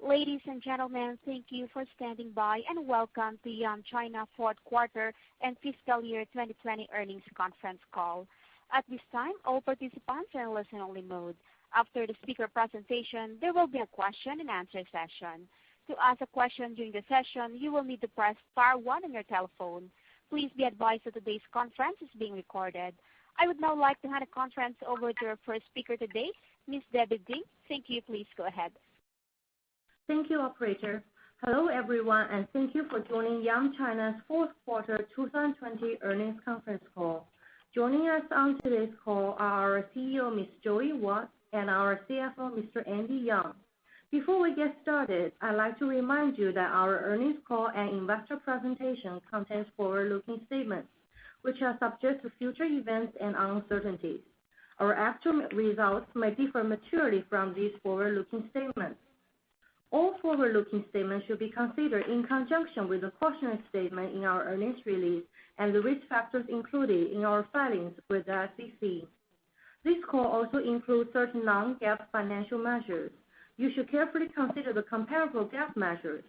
Ladies and gentlemen, thank you for standing by and welcome to Yum China fourth quarter and fiscal year 2020 earnings conference call. At this time, all participants are in listen-only mode. After the speaker presentation, there will be a question and answer session. To ask a question during the session, you will need to press star 1 on your telephone. Please be advised that today's conference is being recorded. I would now like to hand the conference over to our first speaker today, Ms. Debbie Ding. Thank you. Please go ahead. Thank you, operator. Hello, everyone, and thank you for joining Yum China's fourth quarter 2020 earnings conference call. Joining us on today's call are our CEO, Ms. Joey Wat, and our CFO, Mr. Andy Yeung. Before we get started, I'd like to remind you that our earnings call and investor presentation contains forward-looking statements, which are subject to future events and uncertainties. Our actual results may differ materially from these forward-looking statements. All forward-looking statements should be considered in conjunction with the cautionary statement in our earnings release and the risk factors included in our filings with the SEC. This call also includes certain non-GAAP financial measures. You should carefully consider the comparable GAAP measures.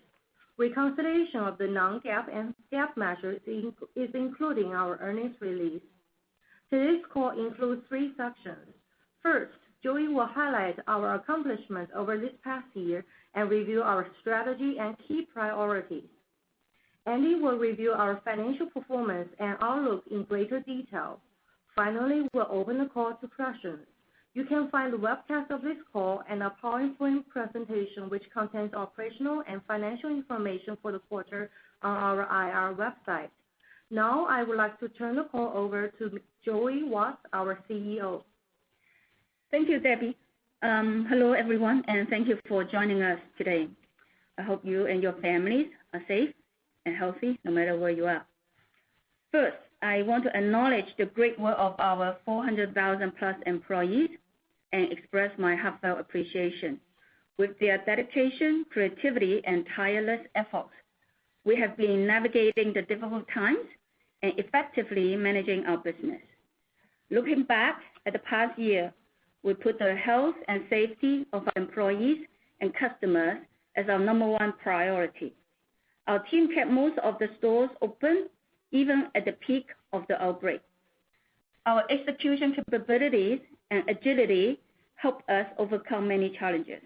Reconciliation of the non-GAAP and GAAP measures is included in our earnings release. Today's call includes 3 sections. First, Joey will highlight our accomplishments over this past year and review our strategy and key priorities. Andy will review our financial performance and outlook in greater detail. Finally, we'll open the call to questions. You can find the webcast of this call and a PowerPoint presentation which contains operational and financial information for the quarter on our IR website. Now, I would like to turn the call over to Joey Wat, our CEO. Thank you, Debbie. Hello, everyone, and thank you for joining us today. I hope you and your families are safe and healthy no matter where you are. First, I want to acknowledge the great work of our 400,000 plus employees and express my heartfelt appreciation. With their dedication, creativity, and tireless efforts, we have been navigating the difficult times and effectively managing our business. Looking back at the past year, we put the health and safety of our employees and customers as our number 1 priority. Our team kept most of the stores open, even at the peak of the outbreak. Our execution capabilities and agility helped us overcome many challenges.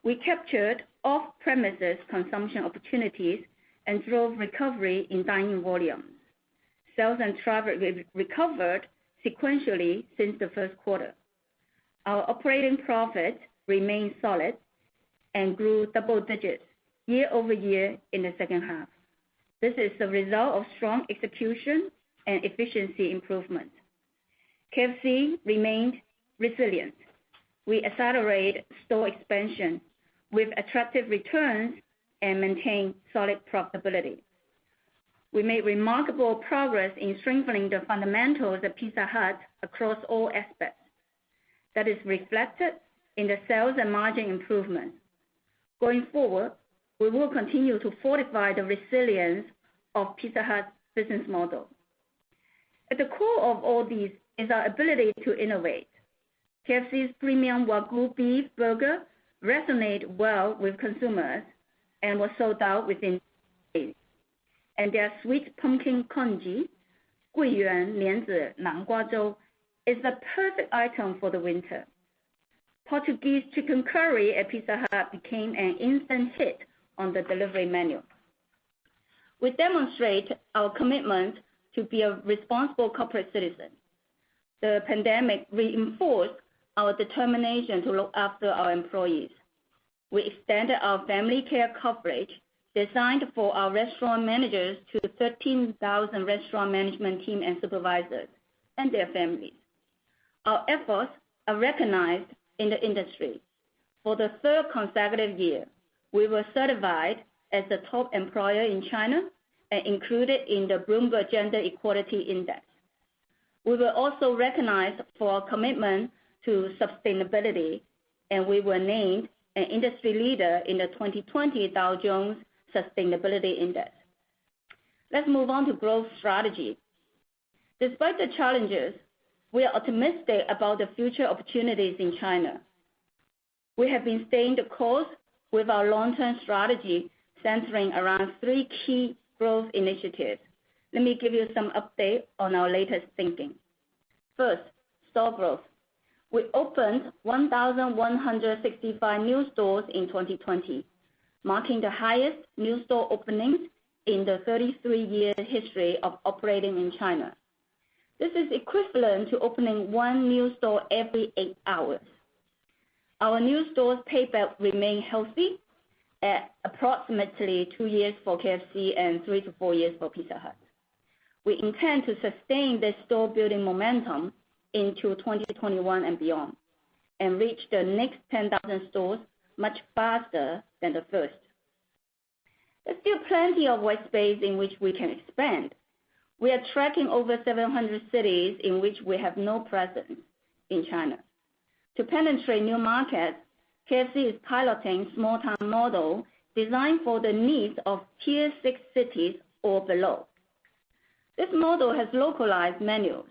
We captured off-premises consumption opportunities and drove recovery in dining volumes. Sales and traffic recovered sequentially since the first quarter. Our operating profit remained solid and grew double digits year-over-year in the second half. This is the result of strong execution and efficiency improvement. KFC remained resilient. We accelerated store expansion with attractive returns and maintained solid profitability. We made remarkable progress in strengthening the fundamentals of Pizza Hut across all aspects. That is reflected in the sales and margin improvement. Going forward, we will continue to fortify the resilience of Pizza Hut's business model. At the core of all these is our ability to innovate. KFC's premium Wagyu beef burger resonated well with consumers and was sold out within days. And their sweet pumpkin congee, 桂圆莲子南瓜粥, is the perfect item for the winter. Portuguese chicken curry at Pizza Hut became an instant hit on the delivery menu. We demonstrate our commitment to be a responsible corporate citizen. The pandemic reinforced our determination to look after our employees. We extended our family care coverage designed for our restaurant managers to 13,000 restaurant management team and supervisors and their families. Our efforts are recognized in the industry. For the 3rd consecutive year, we were certified as the top employer in China and included in the Bloomberg Gender Equality Index. We were also recognized for our commitment to sustainability, and we were named an industry leader in the 2020 Dow Jones Sustainability Index. Let's move on to growth strategy. Despite the challenges, we are optimistic about the future opportunities in China. We have been staying the course with our long-term strategy centering around 3 key growth initiatives. Let me give you some update on our latest thinking. First, store growth. We opened 1,165 new stores in 2020, marking the highest new store openings in the 33-year history of operating in China. This is equivalent to opening 1 new store every 8 hours. Our new stores payback remain healthy at approximately 2 years for KFC and 3 to 4 years for Pizza Hut. We intend to sustain this store building momentum into 2021 and beyond, and reach the next 10,000 stores much faster than the first. There's still plenty of white space in which we can expand. We are tracking over 700 cities in which we have no presence in China. To penetrate new markets, KFC is piloting small town model designed for the needs of tier 6 cities or below. This model has localized menus,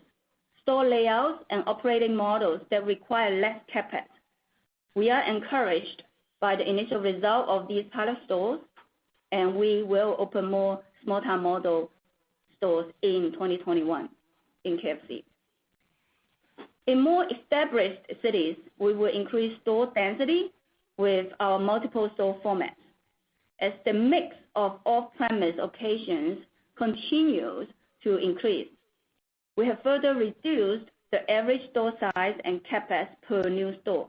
store layouts, and operating models that require less CapEx. We are encouraged by the initial result of these pilot stores, and we will open more small town model stores in 2021 in KFC. In more established cities, we will increase store density with our multiple store formats. As the mix of off-premise occasions continues to increase, we have further reduced the average store size and CapEx per new store.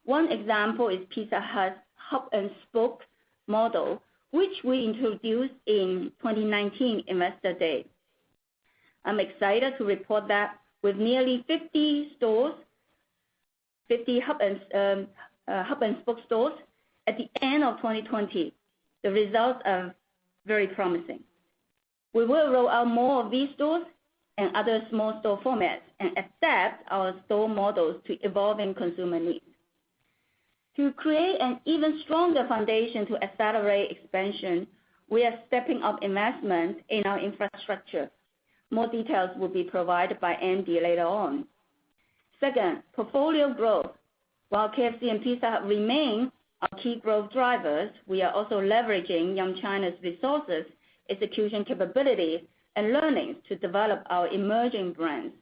One example is Pizza Hut's hub and spoke model, which we introduced in 2019 Investor Day. I'm excited to report that with nearly 50 stores, 50 hub and spoke stores at the end of 2020, the results are very promising. We will roll out more of these stores and other small store formats and adapt our store models to evolving consumer needs. To create an even stronger foundation to accelerate expansion, we are stepping up investment in our infrastructure. More details will be provided by Andy later on. Second, portfolio growth. While KFC and Pizza Hut remain our key growth drivers, we are also leveraging Yum China's resources, execution capabilities, and learnings to develop our emerging brands.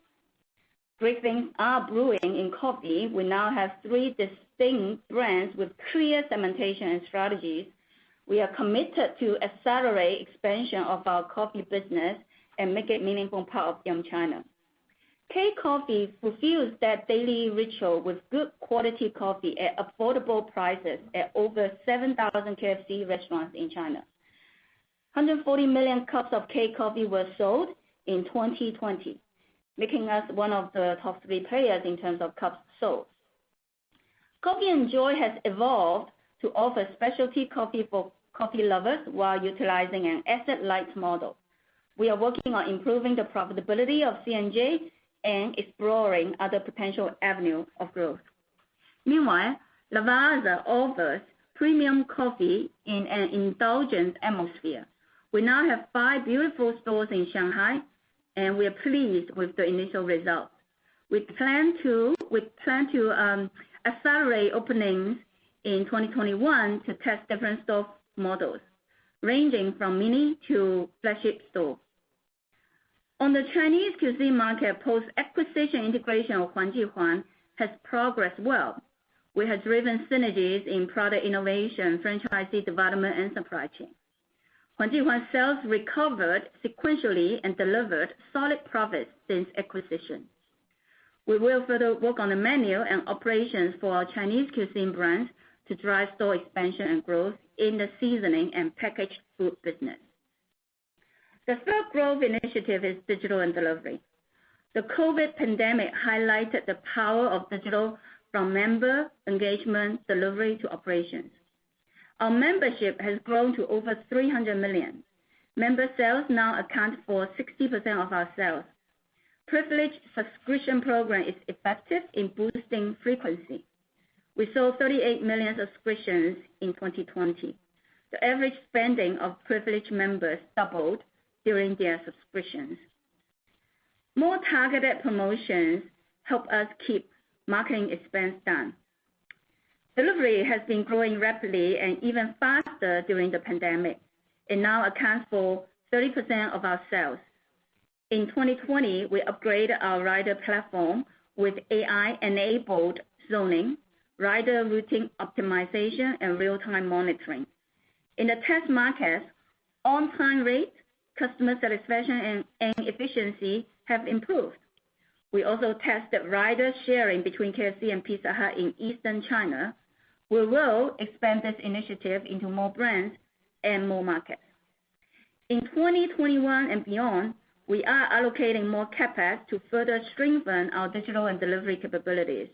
Great things are brewing in coffee. We now have 3 distinct brands with clear segmentation and strategies. We are committed to accelerate expansion of our coffee business and make it a meaningful part of Yum China. K-Coffee fulfills that daily ritual with good quality coffee at affordable prices at over 7,000 KFC restaurants in China. 140 million cups of K-Coffee were sold in 2020, making us one of the top 3 players in terms of cups sold. Coffee and Joy has evolved to offer specialty coffee for coffee lovers while utilizing an asset-light model. We are working on improving the profitability of C&J and exploring other potential avenues of growth. Meanwhile, Lavazza offers premium coffee in an indulgent atmosphere. We now have 5 beautiful stores in Shanghai, and we are pleased with the initial results. We plan to accelerate openings in 2021 to test different store models, ranging from mini to flagship store. On the Chinese cuisine market, post-acquisition integration of Huang has progressed well. We have driven synergies in product innovation, franchisee development, and supply chain. Huang sales recovered sequentially and delivered solid profits since acquisition. We will further work on the menu and operations for our Chinese cuisine brands to drive store expansion and growth in the seasoning and packaged food business. The third growth initiative is digital and delivery. The COVID pandemic highlighted the power of digital from member engagement, delivery to operations. Our membership has grown to over 300 million. Member sales now account for 60% of our sales. Privileged subscription program is effective in boosting frequency. We sold 38 million subscriptions in 2020. The average spending of privileged members doubled during their subscriptions. More targeted promotions help us keep marketing expense down. Delivery has been growing rapidly and even faster during the pandemic. It now accounts for 30% of our sales. In 2020, we upgraded our rider platform with AI-enabled zoning, rider routing optimization, and real-time monitoring. In the test markets, on-time rate, customer satisfaction, and efficiency have improved. We also tested rider sharing between KFC and Pizza Hut in Eastern China. We will expand this initiative into more brands and more markets. In 2021 and beyond, we are allocating more CapEx to further strengthen our digital and delivery capabilities.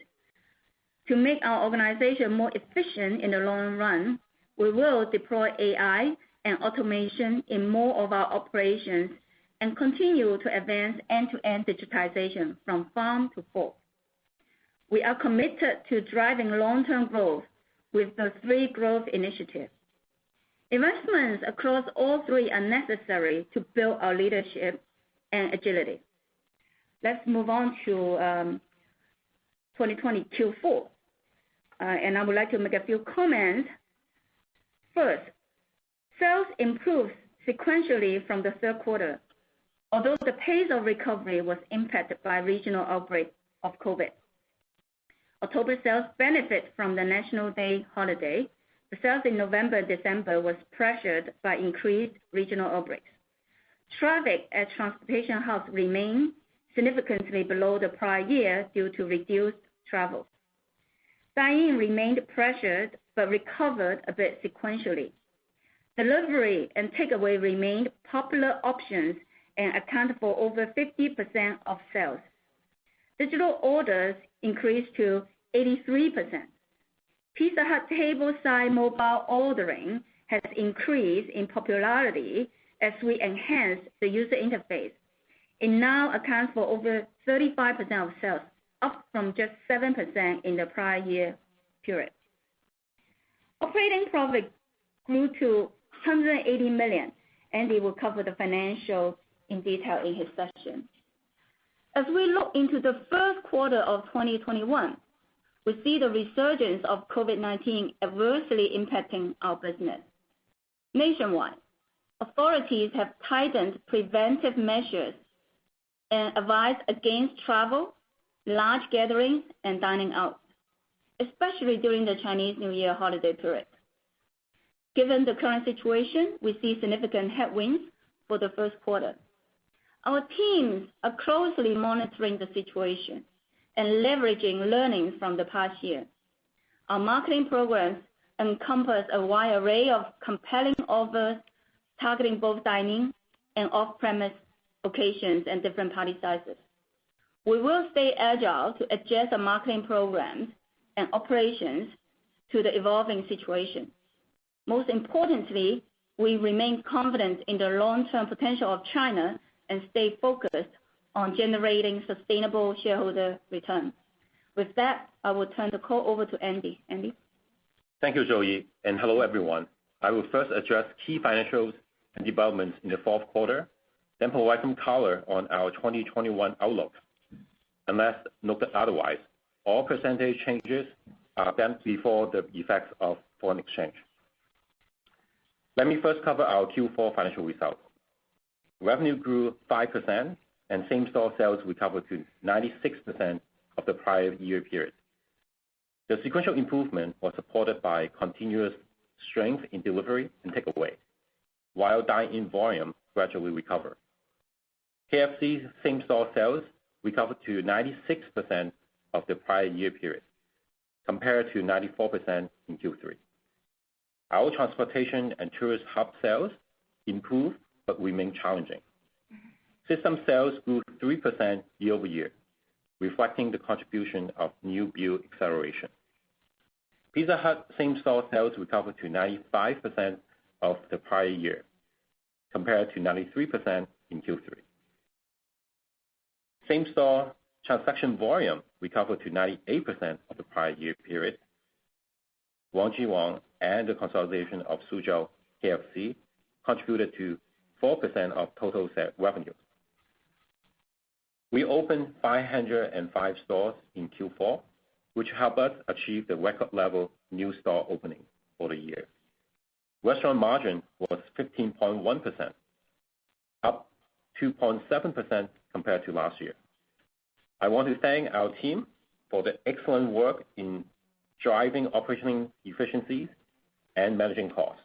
To make our organization more efficient in the long run, we will deploy AI and automation in more of our operations and continue to advance end-to-end digitization from farm to fork. We are committed to driving long-term growth with the 3 growth initiatives. Investments across all 3 are necessary to build our leadership and agility. Let's move on to 2020 Q4. I would like to make a few comments. First, sales improved sequentially from the third quarter, although the pace of recovery was impacted by regional outbreak of COVID. October sales benefit from the National Day holiday. The sales in November, December was pressured by increased regional outbreaks. Traffic at transportation hubs remained significantly below the prior year due to reduced travel. Dine-in remained pressured but recovered a bit sequentially. Delivery and takeaway remained popular options and accounted for over 50% of sales. Digital orders increased to 83%. Pizza Hut tableside mobile ordering has increased in popularity as we enhance the user interface. It now accounts for over 35% of sales, up from just 7% in the prior year period. Operating profit grew to $180 million. Andy will cover the financial in detail in his session. As we look into the first quarter of 2021, we see the resurgence of COVID-19 adversely impacting our business. Nationwide, authorities have tightened preventive measures and advised against travel, large gatherings, and dining out, especially during the Chinese New Year holiday period. Given the current situation, we see significant headwinds for the first quarter. Our teams are closely monitoring the situation and leveraging learnings from the past year. Our marketing programs encompass a wide array of compelling offers targeting both dining and off-premise occasions and different party sizes. We will stay agile to adjust our marketing programs and operations to the evolving situation. Most importantly, we remain confident in the long-term potential of China and stay focused on generating sustainable shareholder return. With that, I will turn the call over to Andy. Andy? Thank you, Joey, and hello, everyone. I will first address key financials and developments in the fourth quarter, then provide some color on our 2021 outlook. Unless noted otherwise, all percentage changes are done before the effects of foreign exchange. Let me first cover our Q4 financial results. Revenue grew 5%, and same-store sales recovered to 96% of the prior year period. The sequential improvement was supported by continuous strength in delivery and takeaway, while dine-in volume gradually recovered. KFC's same-store sales recovered to 96% of the prior year period, compared to 94% in Q3. Our transportation and tourist hub sales improved but remain challenging. System sales grew 3% year-over-year, reflecting the contribution of new build acceleration. Pizza Hut same-store sales recovered to 95% of the prior year, compared to 93% in Q3. Same-store transaction volume recovered to 98% of the prior year period. Wangjiwang and the consolidation of Suzhou KFC contributed to 4% of total revenue. We opened 505 stores in Q4, which helped us achieve the record level new store openings for the year. Restaurant margin was 15.1%, up 2.7% compared to last year. I want to thank our team for the excellent work in driving operational efficiencies and managing costs.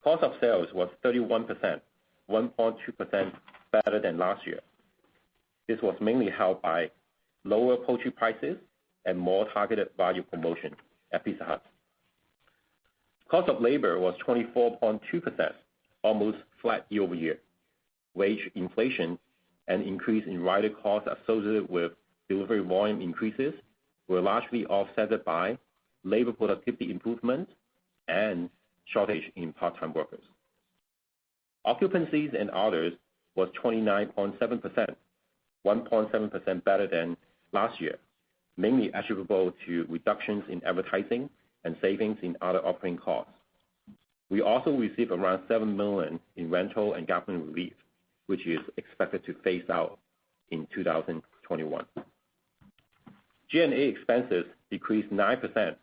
Cost of sales was 31%, 1.2% better than last year. This was mainly helped by lower poultry prices and more targeted value promotion at Pizza Hut. Cost of labor was 24.2%, almost flat year-over-year. Wage inflation and increase in rider costs associated with delivery volume increases were largely offset by labor productivity improvements and shortage in part-time workers. Occupancies and others was 29.7%, 1.7% better than last year, mainly attributable to reductions in advertising and savings in other operating costs. We also received around $7 million in rental and government relief, which is expected to phase out in 2021. G&A expenses decreased 9%,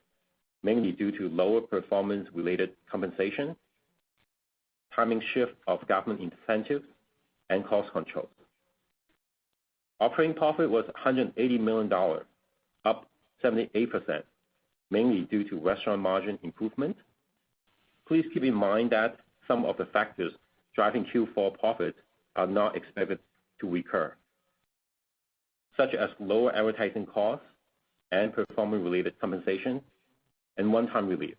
mainly due to lower performance-related compensation, timing shift of government incentives, and cost controls. Operating profit was $180 million, up 78%, mainly due to restaurant margin improvement. Please keep in mind that some of the factors driving Q4 profits are not expected to recur, such as lower advertising costs and performance-related compensation and one-time relief.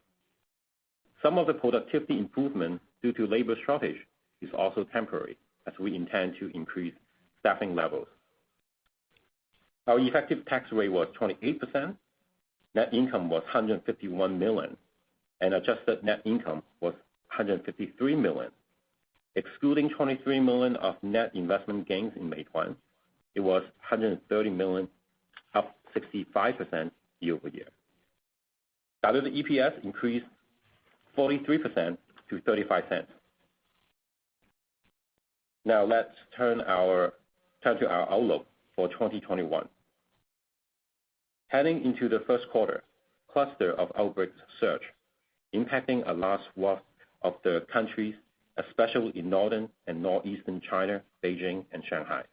Some of the productivity improvement due to labor shortage is also temporary, as we intend to increase staffing levels. Our effective tax rate was 28%, net income was $151 million, and adjusted net income was $153 million. Excluding $23 million of net investment gains in Meituan, it was $130 million, up 65% year-over-year. Diluted EPS increased 43% to 35 cents. Now let's turn to our outlook for 2021. Heading into the first quarter, cluster of outbreaks surge, impacting a large swath of the countries, especially in northern and northeastern China, Beijing, and Shanghai.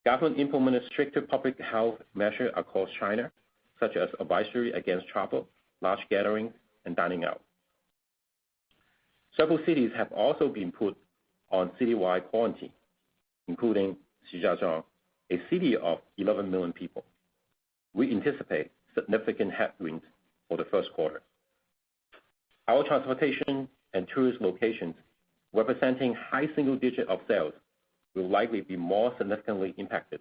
Government implemented stricter public health measures across China, such as advisory against travel, large gatherings, and dining out. Several cities have also been put on citywide quarantine, including Shijiazhuang, a city of 11 million people. We anticipate significant headwinds for the first quarter. Our transportation and tourist locations, representing high single digit of sales, will likely be more significantly impacted.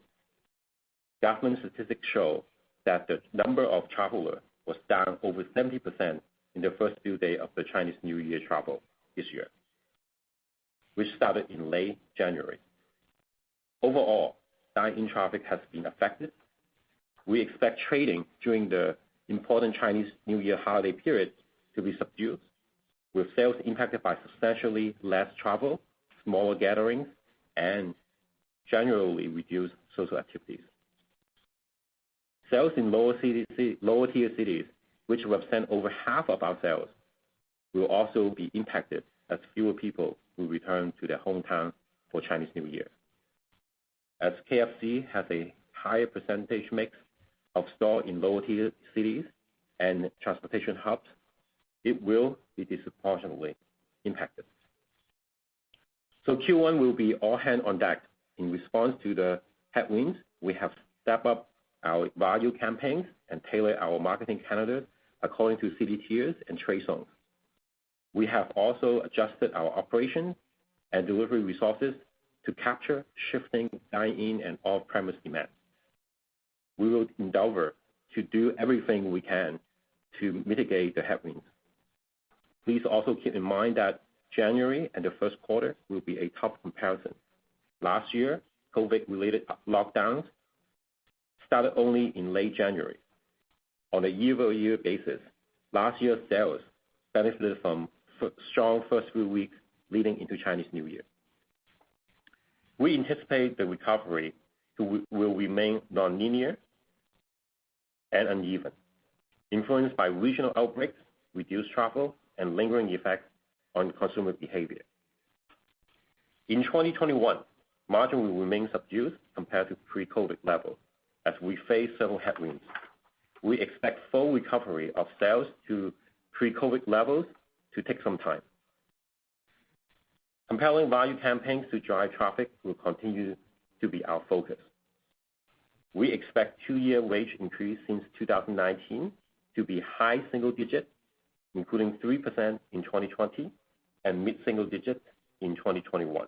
Government statistics show that the number of travelers was down over 70% in the first few days of the Chinese New Year travel this year, which started in late January. Overall, dine-in traffic has been affected. We expect trading during the important Chinese New Year holiday period to be subdued, with sales impacted by substantially less travel, smaller gatherings, and generally reduced social activities. Sales in lower tier cities, which represent over half of our sales, will also be impacted as fewer people will return to their hometown for Chinese New Year. As KFC has a higher percentage mix of stores in lower tier cities and transportation hubs, it will be disproportionately impacted. So Q1 will be all hands on deck. In response to the headwinds, we have stepped up our value campaigns and tailored our marketing calendars according to city tiers and trade zones. We have also adjusted our operations and delivery resources to capture shifting dine-in and off-premise demand. We will endeavor to do everything we can to mitigate the headwinds. Please also keep in mind that January and the first quarter will be a tough comparison. Last year, COVID-related lockdowns started only in late January. On a year-over-year basis, last year's sales benefited from strong first few weeks leading into Chinese New Year. We anticipate the recovery will remain non-linear and uneven, influenced by regional outbreaks, reduced travel, and lingering effects on consumer behavior. In 2021, margin will remain subdued compared to pre-COVID levels as we face several headwinds. We expect full recovery of sales to pre-COVID levels to take some time. Compelling value campaigns to drive traffic will continue to be our focus. We expect two-year wage increase since 2019 to be high single digit, including 3% in 2020 and mid-single digit in 2021.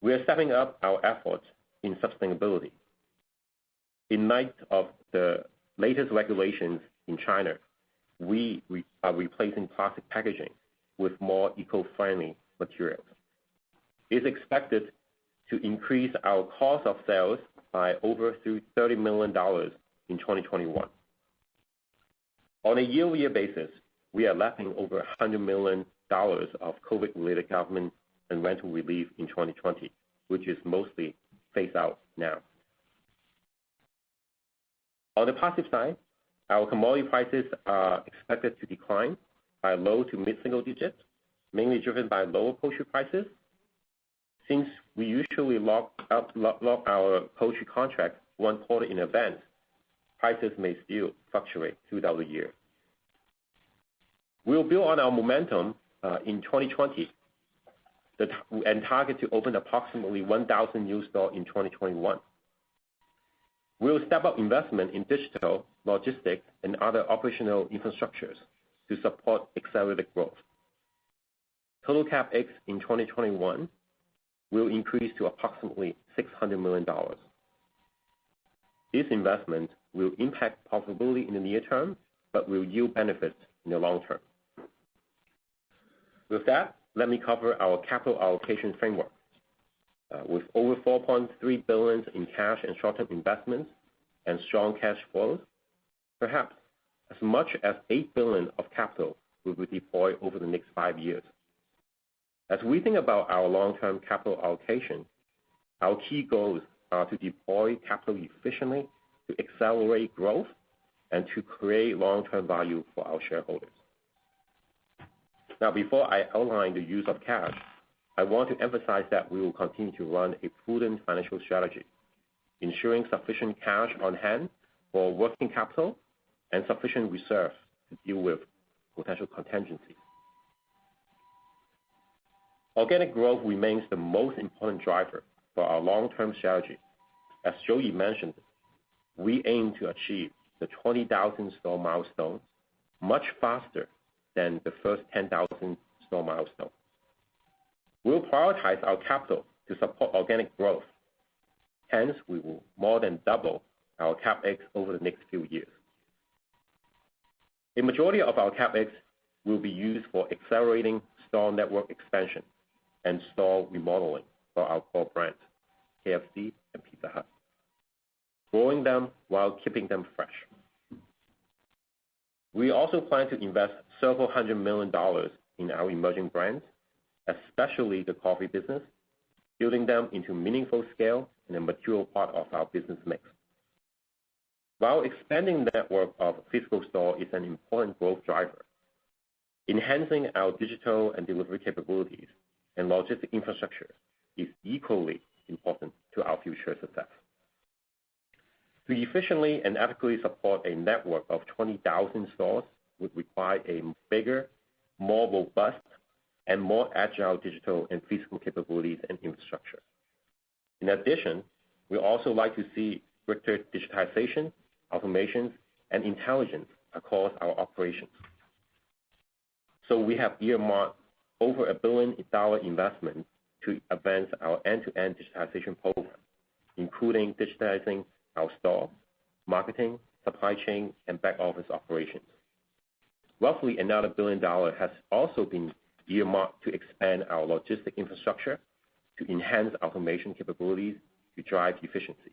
We are stepping up our efforts in sustainability. In light of the latest regulations in China, we are replacing plastic packaging with more eco-friendly materials. It is expected to increase our cost of sales by over $30 million in 2021. On a year-over-year basis, we are lapping over $100 million of COVID-related government and rental relief in 2020, which is mostly phased out now. On the positive side, our commodity prices are expected to decline by low to mid-single digits, mainly driven by lower poultry prices. Since we usually lock our poultry contract 1 quarter in advance, prices may still fluctuate throughout the year. We'll build on our momentum in 2020 and target to open approximately 1,000 new stores in 2021. We'll step up investment in digital, logistics, and other operational infrastructures to support accelerated growth. Total CapEx in 2021 will increase to approximately $600 million. This investment will impact profitability in the near term, but will yield benefits in the long term. With that, let me cover our capital allocation framework. With over $4.3 billion in cash and short-term investments and strong cash flows, perhaps as much as $8 billion of capital will be deployed over the next 5 years. As we think about our long-term capital allocation, our key goals are to deploy capital efficiently, to accelerate growth, and to create long-term value for our shareholders. Now, before I outline the use of cash, I want to emphasize that we will continue to run a prudent financial strategy, ensuring sufficient cash on hand for working capital and sufficient reserves to deal with potential contingencies. Organic growth remains the most important driver for our long-term strategy. As Joey mentioned, we aim to achieve the 20,000 store milestone much faster than the first 10,000 store milestone. We'll prioritize our capital to support organic growth. Hence, we will more than double our CapEx over the next few years. A majority of our CapEx will be used for accelerating store network expansion and store remodeling for our core brands, KFC and Pizza Hut, growing them while keeping them fresh. We also plan to invest several $100 million in our emerging brands, especially the coffee business, building them into meaningful scale and a material part of our business mix. While expanding the network of physical stores is an important growth driver, enhancing our digital and delivery capabilities and logistic infrastructure is equally important to our future success. To efficiently and adequately support a network of 20,000 stores would require a bigger, more robust, and more agile digital and physical capabilities and infrastructure. In addition, we also like to see greater digitization, automation, and intelligence across our operations. So we have earmarked over $1 billion investment to advance our end-to-end digitization program, including digitizing our store, marketing, supply chain, and back office operations. Roughly another $1 billion has also been earmarked to expand our logistic infrastructure to enhance automation capabilities to drive efficiencies.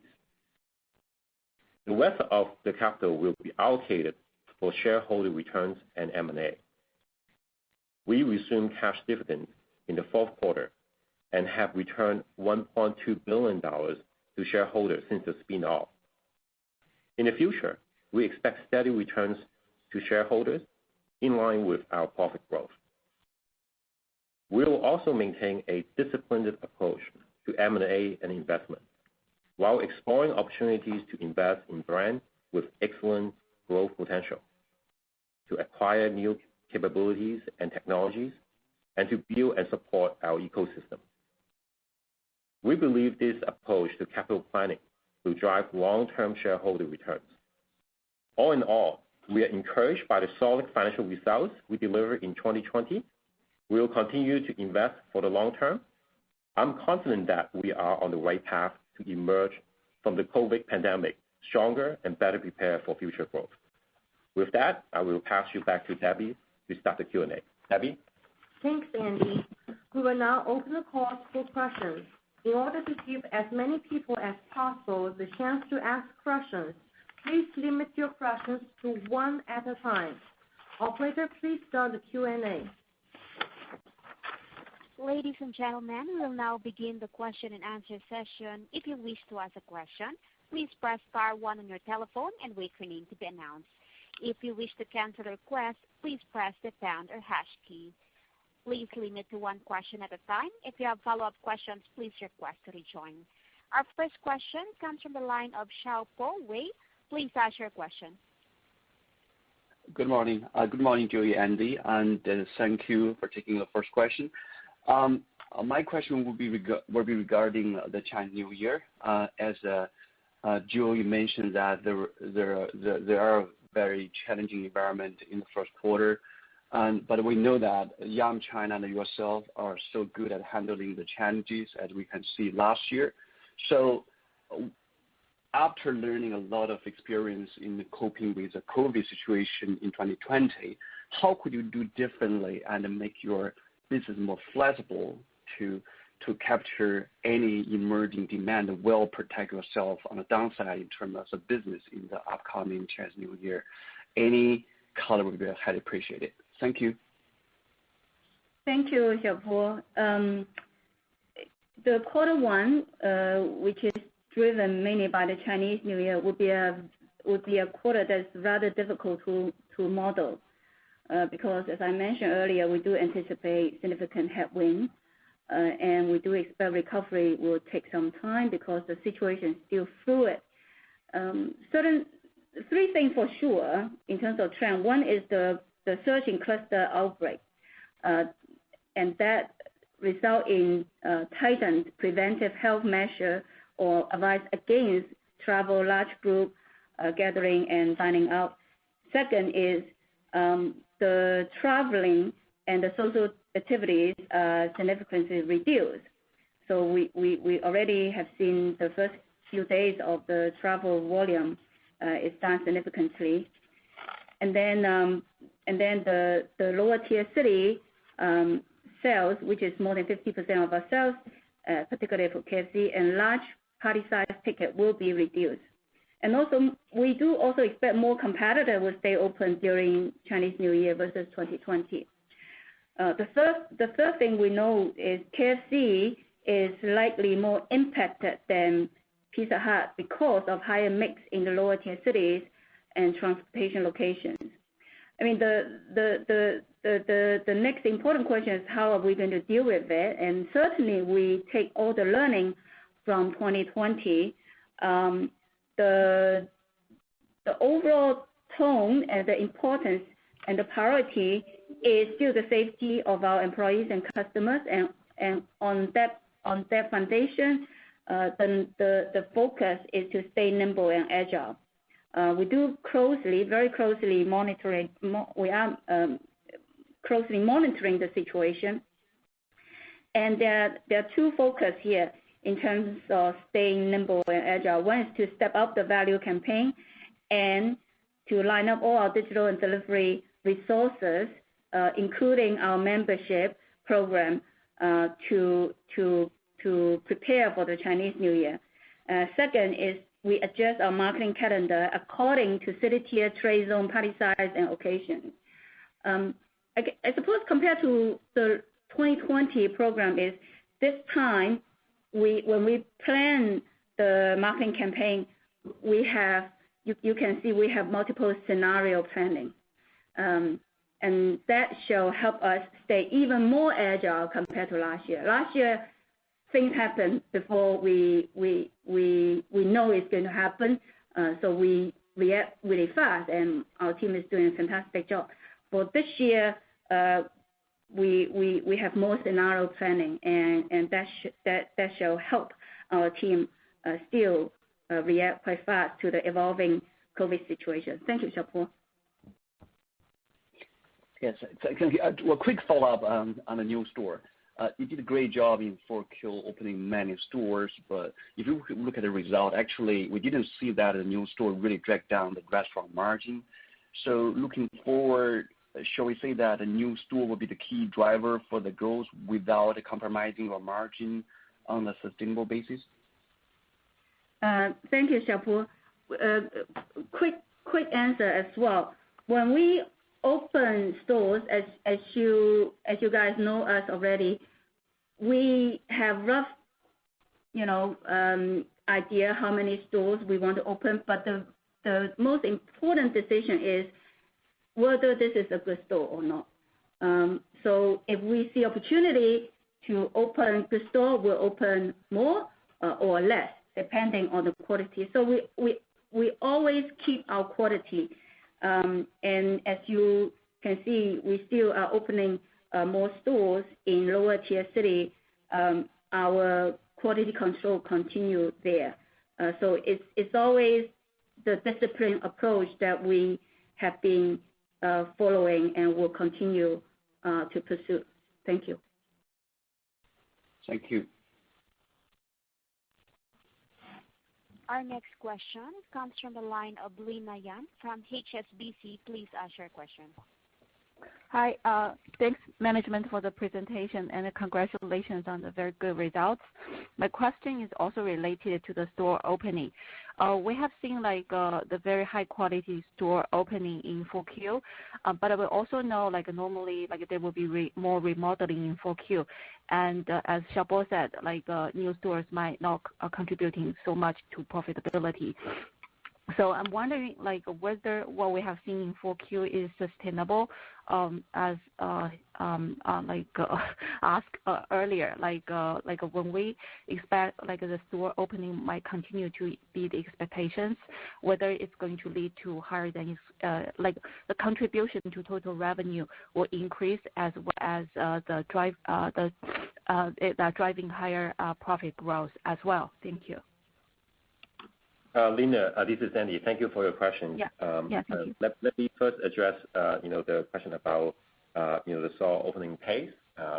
The rest of the capital will be allocated for shareholder returns and M&A. We resumed cash dividends in the fourth quarter and have returned $1.2 billion to shareholders since the spin-off. In the future, we expect steady returns to shareholders in line with our profit growth. We will also maintain a disciplined approach to M&A and investment, while exploring opportunities to invest in brands with excellent growth potential, to acquire new capabilities and technologies, and to build and support our ecosystem. We believe this approach to capital planning will drive long-term shareholder returns. All in all, we are encouraged by the solid financial results we delivered in 2020. We will continue to invest for the long term. I'm confident that we are on the right path to emerge from the COVID pandemic stronger and better prepared for future growth. With that, I will pass you back to Debbie to start the Q&A. Debbie? Thanks, Andy. We will now open the call for questions. In order to give as many people as possible the chance to ask questions, please limit your questions to one at a time. Operator, please start the Q&A. Ladies and gentlemen, we will now begin the question and answer session. If you wish to ask a question, please press star 1 on your telephone and wait for your name to be announced. If you wish to cancel a request, please press the pound or hash key. Please limit to one question at a time. If you have follow-up questions, please request to rejoin. Our first question comes from the line of Xiaopo Wei. Please ask your question. Good morning. Good morning, Joey, Andy, and thank you for taking the first question. My question will be regarding the Chinese New Year. As Joey mentioned that there are a very challenging environment in the first quarter, but we know that Yum China and yourself are so good at handling the challenges as we can see last year. So after learning a lot of experience in coping with the COVID situation in 2020, how could you do differently and make your business more flexible to capture any emerging demand and well protect yourself on the downside in terms of business in the upcoming Chinese New Year? Any color would be highly appreciated. Thank you. Thank you, Xiaopo. The quarter one, which is driven mainly by the Chinese New Year, would be a quarter that's rather difficult to model. Because as I mentioned earlier, we do anticipate significant headwinds, and we do expect recovery will take some time because the situation is still fluid. Three things for sure in terms of trend. One is the surge in cluster outbreak, and that result in tightened preventive health measure or advice against travel, large group gathering and dining out. Second is the traveling and the social activities significantly reduced. So we already have seen the first few days of the travel volume is down significantly. And then the lower tier city sales, which is more than 50% of our sales, particularly for KFC, and large party size ticket will be reduced. And also, we do also expect more competitors will stay open during Chinese New Year versus 2020. The third thing we know is KFC is likely more impacted than Pizza Hut because of higher mix in the lower tier cities and transportation locations. I mean, the next important question is how are we going to deal with it? And certainly we take all the learning from 2020. The overall tone and the importance and the priority is still the safety of our employees and customers, and on that foundation, the focus is to stay nimble and agile. We do very closely monitoring. We are closely monitoring the situation, and there are two focus here in terms of staying nimble and agile. One is to step up the value campaign and to line up all our digital and delivery resources, including our membership program, to prepare for the Chinese New Year. Second is we adjust our marketing calendar according to city tier, trade zone, party size, and occasion. I suppose compared to the 2020 program is this time, when we plan the marketing campaign, we have you can see we have multiple scenario planning. And that shall help us stay even more agile compared to last year. Last year, things happened before we know it's going to happen. So we react really fast, and our team is doing a fantastic job. For this year, we have more scenario planning, and that shall help our team still react quite fast to the evolving COVID situation. Thank you, Xiaopo. Yes, thank you. Well, quick follow-up on the new store. You did a great job in 4Q opening many stores, but if you look at the result, actually, we didn't see that the new store really drag down the restaurant margin. So looking forward, shall we say that a new store will be the key driver for the growth without compromising our margin on a sustainable basis? Thank you, Xiaopo. Quick answer as well. When we open stores, as you guys know us already, we have rough, idea how many stores we want to open. But the most important decision is whether this is a good store or not. So if we see opportunity to open the store, we'll open more or less, depending on the quality. So we always keep our quality. And as you can see, we still are opening more stores in lower tier city. Our quality control continue there. So it's always the disciplined approach that we have been following and will continue to pursue. Thank you. Thank you. Our next question comes from the line of Lina Yan from HSBC. Please ask your question. Hi, thanks management for the presentation and congratulations on the very good results. My question is also related to the store opening. We have seen the very high quality store opening in 4Q, but we also know normally there will be more remodeling in 4Q. And as Xiaopo said, new stores might not contributing so much to profitability. So I'm wondering whether what we have seen in 4Q is sustainable, as asked earlier, when we expect the store opening might continue to be the expectations, whether it's going to lead to higher than the contribution to total revenue will increase as well as the driving higher profit growth as well. Thank you. Lina, this is Andy. Thank you for your question. Yeah, thank you. Let me first address the question about the store opening pace.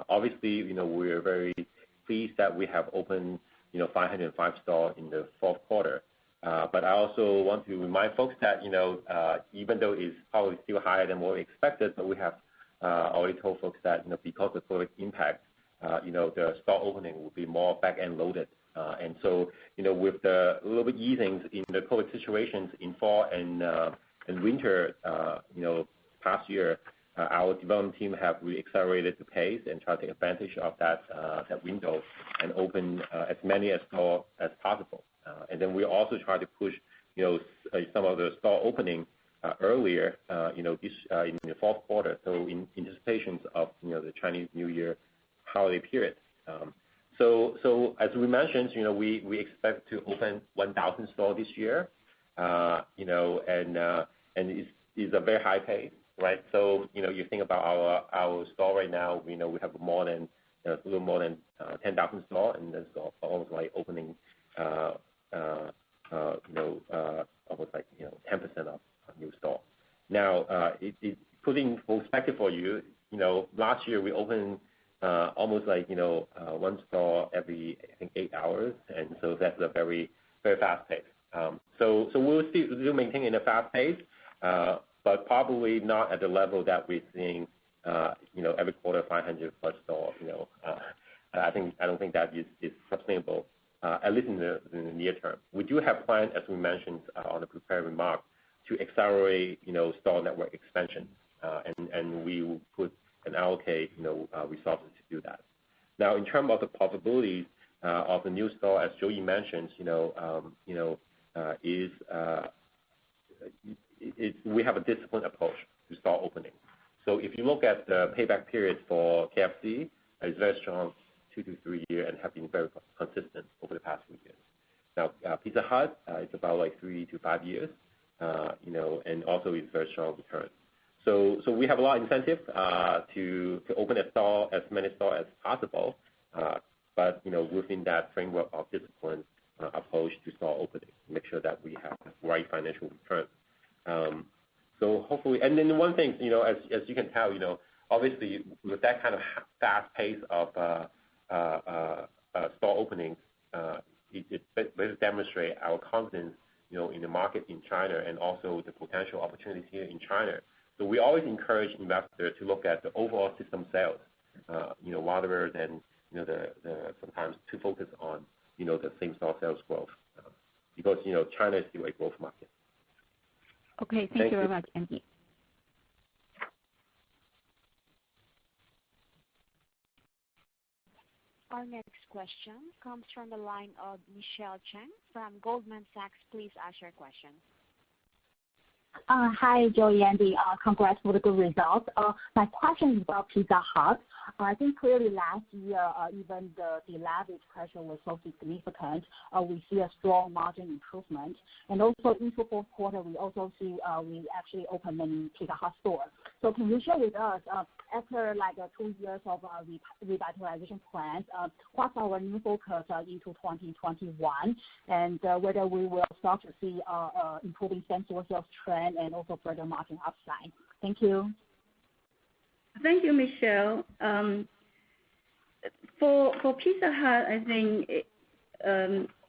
Obviously, we are very pleased that we have opened 505 stores in the fourth quarter. But I also want to remind folks that even though it's probably still higher than what we expected, but we have already told folks that because of COVID impact, the store opening will be more back-end loaded. And so, with the little bit easings in the COVID situations in fall and winter, past year, our development team have really accelerated the pace and try to take advantage of that window and open as many stores as possible. And then we also try to push, some of the store opening earlier, this in the fourth quarter, so in anticipation of the Chinese New Year holiday period. So as we mentioned, we expect to open 1,000 stores this year, and it's a very high pace, right? So you think about our store right now, we have a little more than 10,000 stores, and then so almost opening, almost 10% of new store. Now, it putting perspective for you, last year we opened almost one store every, I think, 8 hours, and so that's a very, very fast pace. So we'll still maintain in a fast pace, but probably not at the level that we're seeing, every quarter 500 plus stores. I don't think that is sustainable, at least in the near term. We do have plans, as we mentioned on the prepared remarks, to accelerate, store network expansion, and we will put and allocate, resources to do that. Now, in terms of the possibilities of the new store, as Joey mentioned, is we have a disciplined approach to store opening. So if you look at the payback period for KFC, it's very strong, 2 to 3 years, and have been very consistent over the past few years. Now, Pizza Hut, it's about like 3 to 5 years, and also it's very strong return. So we have a lot of incentive to open a store, as many stores as possible, but within that framework of discipline approach to store opening, make sure that we have the right financial return. So hopefully, and then one thing, as you can tell, obviously with that kind of fast pace of store openings, it better demonstrate our confidence, in the market in China and also the potential opportunities here in China. So we always encourage investors to look at the overall system sales, rather than the sometimes to focus on the same store sales growth, because China is still a growth market. Okay, thank you very much, Andy. Our next question comes from the line of Michelle Cheng from Goldman Sachs. Please ask your question. Hi, Joey, Andy. Congrats for the good results. My question is about Pizza Hut. I think clearly last year, even the leverage pressure was so significant. We see a strong margin improvement. And also into fourth quarter, we also see we actually opened many Pizza Hut stores. So can you share with us, after like 2 years of revitalization plans, what's our new focus into 2021, and whether we will start to see improving same-store sales trend and also further margin upside? Thank you. Thank you, Michelle. For Pizza Hut, I think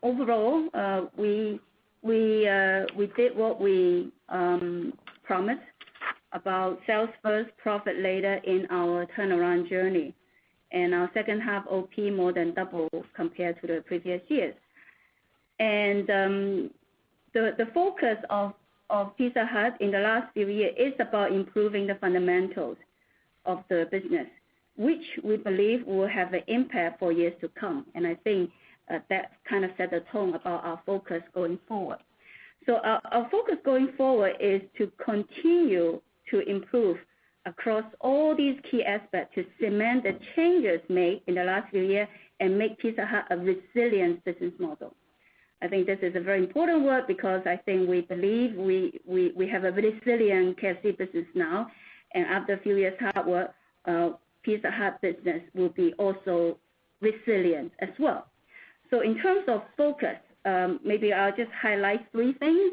overall we did what we promised about sales first, profit later in our turnaround journey, and our second half OP more than double compared to the previous years. And the focus of Pizza Hut in the last few years is about improving the fundamentals of the business, which we believe will have an impact for years to come. And I think that kind of set the tone about our focus going forward. So our focus going forward is to continue to improve across all these key aspects to cement the changes made in the last few years and make Pizza Hut a resilient business model. I think this is a very important word because I think we believe we have a resilient KFC business now, and after a few years hard work, Pizza Hut business will be also resilient as well. So in terms of focus, maybe I'll just highlight 3 things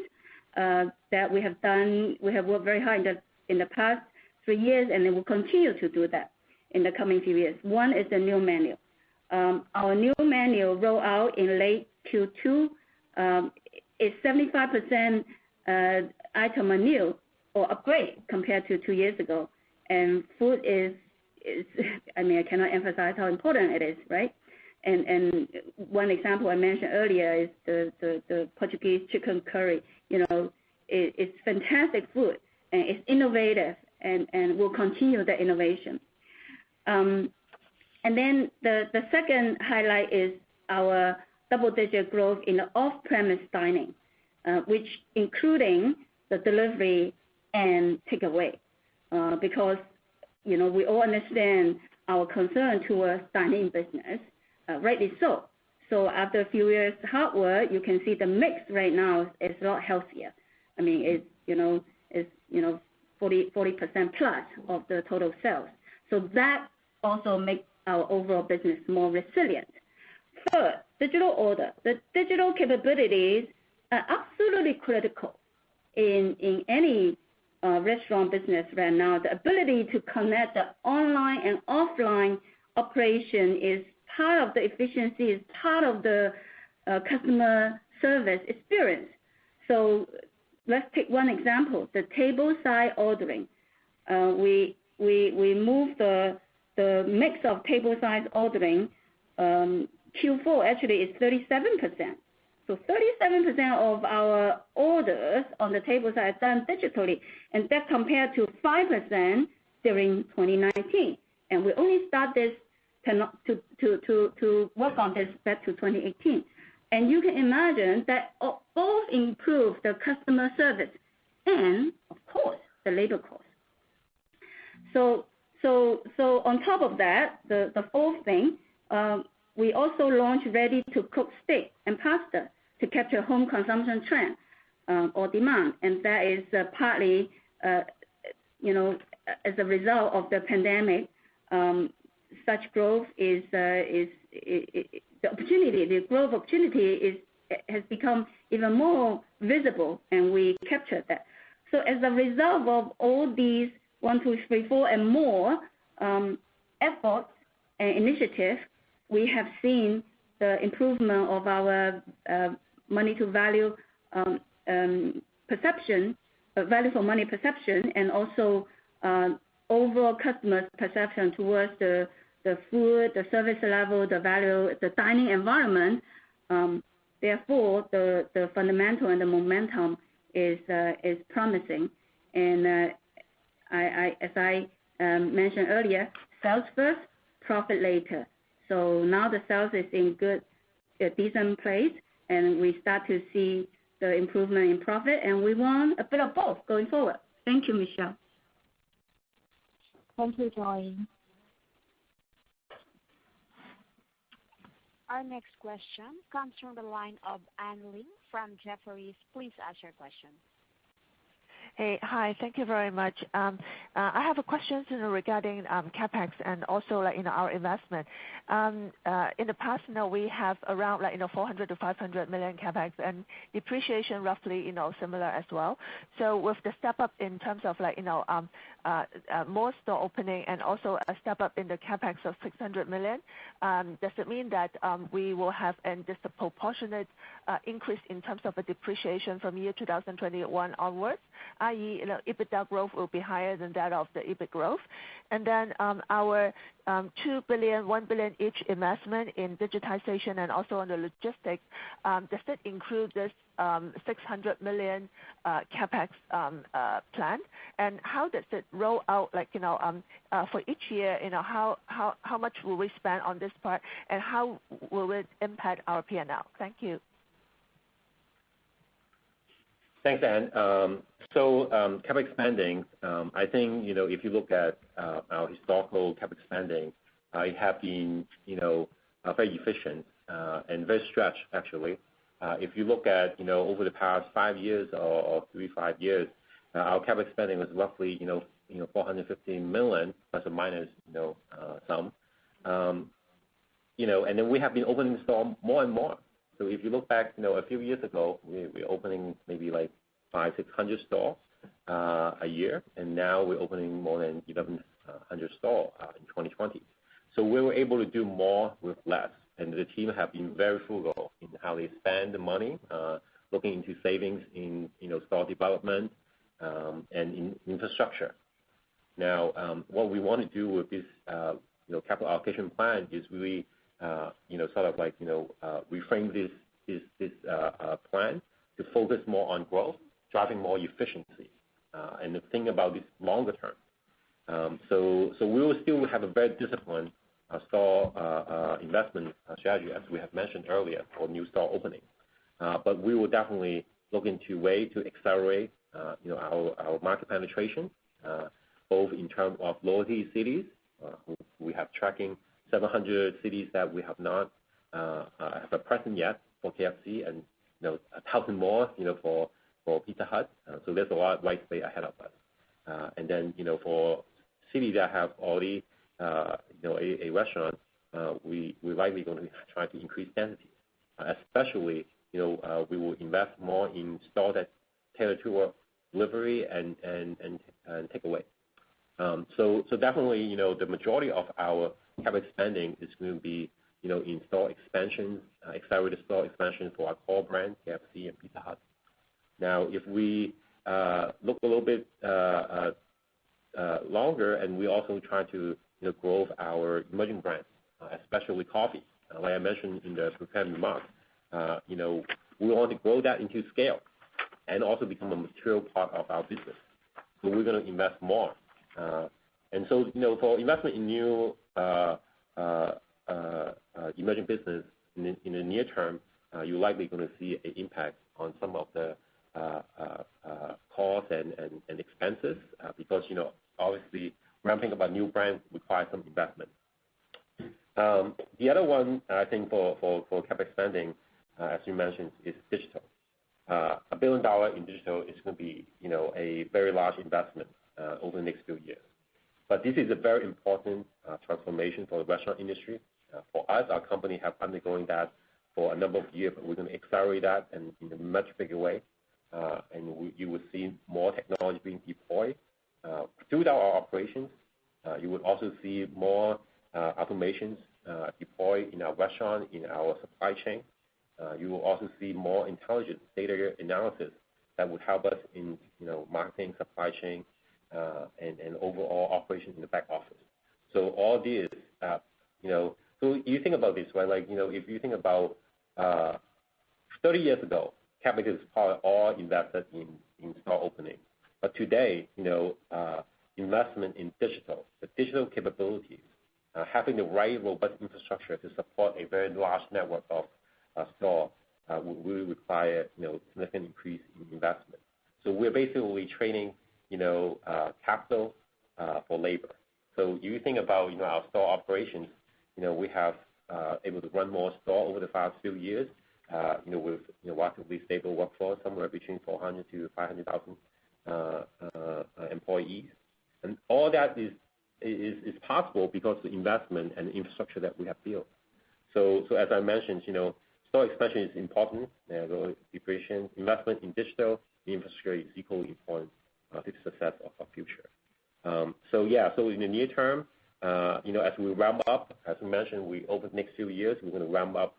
that we have done. We have worked very hard in the past 3 years, and then we'll continue to do that in the coming few years. One is the new menu. Our new menu rolled out in late Q2. It's 75% item are new or upgrade compared to 2 years ago. And food is I cannot emphasize how important it is, right? And one example I mentioned earlier is the Portuguese chicken curry. It's fantastic food, and it's innovative, and we'll continue the innovation. And then the second highlight is our double-digit growth in the off-premise dining, which including the delivery and takeaway, because we all understand our concern towards dining business, rightly so. So after a few years hard work, you can see the mix right now is a lot healthier. I mean, it's 40% plus of the total sales. So that also makes our overall business more resilient. Third, digital order. The digital capabilities are absolutely critical in any restaurant business right now. The ability to connect the online and offline operation is part of the efficiency, is part of the customer service experience. So let's take one example, the table side ordering. We moved the mix of table side ordering. Q4 actually is 37%. So 37% of our orders on the table side are done digitally, and that compared to 5% during 2019. And we only start this to work on this back to 2018. And you can imagine that both improve the customer service and of course, the labor cost. So on top of that, the fourth thing, we also launched ready-to-cook steak and pasta to capture home consumption trend or demand, and that is partly, as a result of the pandemic. Such growth is the growth opportunity has become even more visible, and we captured that. So as a result of all these 1, 2, 3, 4, and more efforts and initiatives, we have seen the improvement of our money to value perception, value for money perception, and also overall customers' perception towards the food, the service level, the value, the dining environment. Therefore, the fundamental and the momentum is promising. And as I mentioned earlier, sales first, profit later. So now the sales is in a decent place, and we start to see the improvement in profit, and we want a bit of both going forward. Thank you, Michelle. Thank you, Joey. Our next question comes from the line of Anne Ling from Jefferies. Please ask your question. Hey, hi. Thank you very much. I have a question regarding capex and also our investment. In the past, we have around 400 to 500 million capex, and depreciation roughly similar as well. So with the step up in terms of more store opening and also a step up in the capex of 600 million, does it mean that we will have a disproportionate increase in terms of a depreciation from year 2021 onwards, i.e., EBITDA growth will be higher than that of the EBIT growth? And then our 2 billion, 1 billion each investment in digitization and also on the logistics, does it include this 600 million capex plan? And how does it roll out, for each year, how much will we spend on this part, and how will it impact our P&L? Thank you. Thanks, Anne. So capex spending, I think, if you look at our historical capex spending, it have been, very efficient and very stretched, actually. If you look at, over the past 5 years or 3-5 years, our capex spending was roughly, 415 million plus or minus, some. And then we have been opening stores more and more. So if you look back, a few years ago, we were opening maybe 500-600 stores a year, and now we're opening more than 1,100 stores in 2020. So we were able to do more with less, and the team have been very frugal in how they spend the money, looking into savings in store development and in infrastructure. Now, what we want to do with this capital allocation plan is really reframe this plan to focus more on growth, driving more efficiency, and think about this longer term. So we will still have a very disciplined store investment strategy, as we have mentioned earlier, for new store opening. But we will definitely look into ways to accelerate our market penetration, both in terms of loyalty cities. We have tracking 700 cities that we have not have a presence yet for KFC, and 1,000 more for Pizza Hut. So there's a lot of white space ahead of us. And then for cities that have already a restaurant, we're likely going to try to increase density. Especially, we will invest more in stores that tailor to delivery and takeaway. So definitely, the majority of our capex spending is going to be, in store expansion, accelerated store expansion for our core brands, KFC and Pizza Hut. Now, if we look a little bit longer, and we also try to grow our emerging brands, especially coffee. Like I mentioned in the prepared remarks, we want to grow that into scale and also become a material part of our business. So we're going to invest more. And so, for investment in new emerging business in the near term, you're likely going to see an impact on some of the costs and expenses because obviously ramping up a new brand requires some investment. The other one I think for CapEx spending, as you mentioned, is digital. $1 billion in digital is going to be a very large investment over the next few years. But this is a very important transformation for the restaurant industry. For us, our company have undergone that for a number of years, but we're going to accelerate that and in a much bigger way. You will see more technology being deployed throughout our operations. You would also see more automations deployed in our restaurant, in our supply chain. You will also see more intelligent data analysis that would help us in marketing, supply chain, and overall operations in the back office. So all this, so you think about this, right? Like, if you think about 30 years ago, CapEx is probably all invested in store opening. But today, investment in digital, the digital capabilities, having the right robust infrastructure to support a very large network of store will really require significant increase in investment. So we're basically training capital for labor. So you think about our store operations, we have able to run more store over the past few years with relatively stable workforce, somewhere between 400 to 500,000 employees. And all that is possible because of the investment and the infrastructure that we have built. So as I mentioned, store expansion is important. Depreciation, investment in digital infrastructure is equally important to the success of our future. So in the near term, as we ramp up, as we mentioned, over the next few years, we're going to ramp up,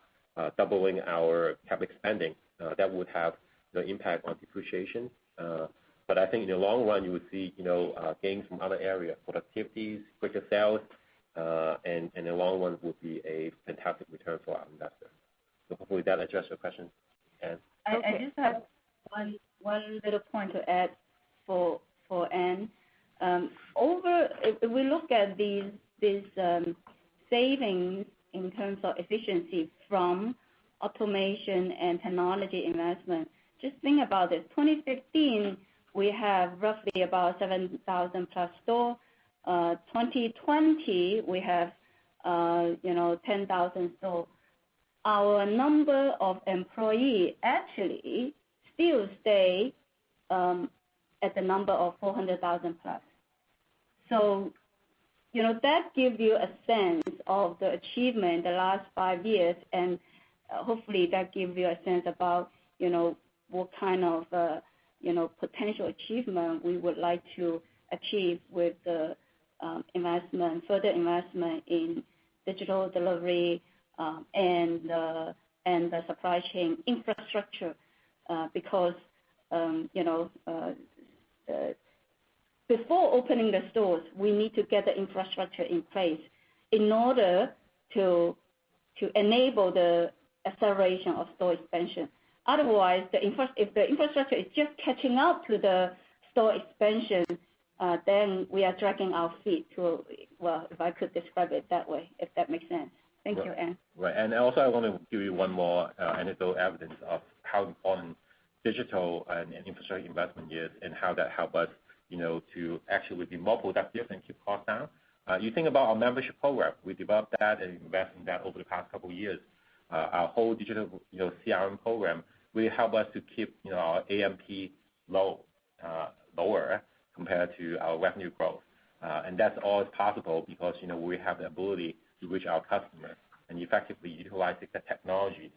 doubling our CapEx spending. That would have the impact on depreciation. But I think in the long run, you would see gains from other areas, productivities, quicker sales, and in the long run would be a fantastic return for our investors. So hopefully that addressed your question, Anne. I just have one little point to add for Anne. If we look at these savings in terms of efficiency from automation and technology investment, just think about this. 2015, we have roughly about 7,000 plus stores. 2020, we have 10,000 stores. Our number of employees actually still stay at the number of 400,000 plus. So, that gives you a sense of the achievement the last 5 years, and hopefully that gives you a sense about, what kind of, potential achievement we would like to achieve with the further investment in digital delivery and the supply chain infrastructure, because before opening the stores, we need to get the infrastructure in place in order to enable the acceleration of store expansion. Otherwise, if the infrastructure is just catching up to the store expansion, then we are dragging our feet to, if I could describe it that way, if that makes sense. Thank you, Anne. Right, and also I want to give you one more anecdotal evidence of how important digital and infrastructure investment is and how that help us, to actually be more productive and keep costs down. You think about our membership program. We developed that and invested in that over the past couple of years. Our whole digital, CRM program really help us to keep, our AMP lower compared to our revenue growth. And that's all possible because, we have the ability to reach our customers and effectively utilize the technology.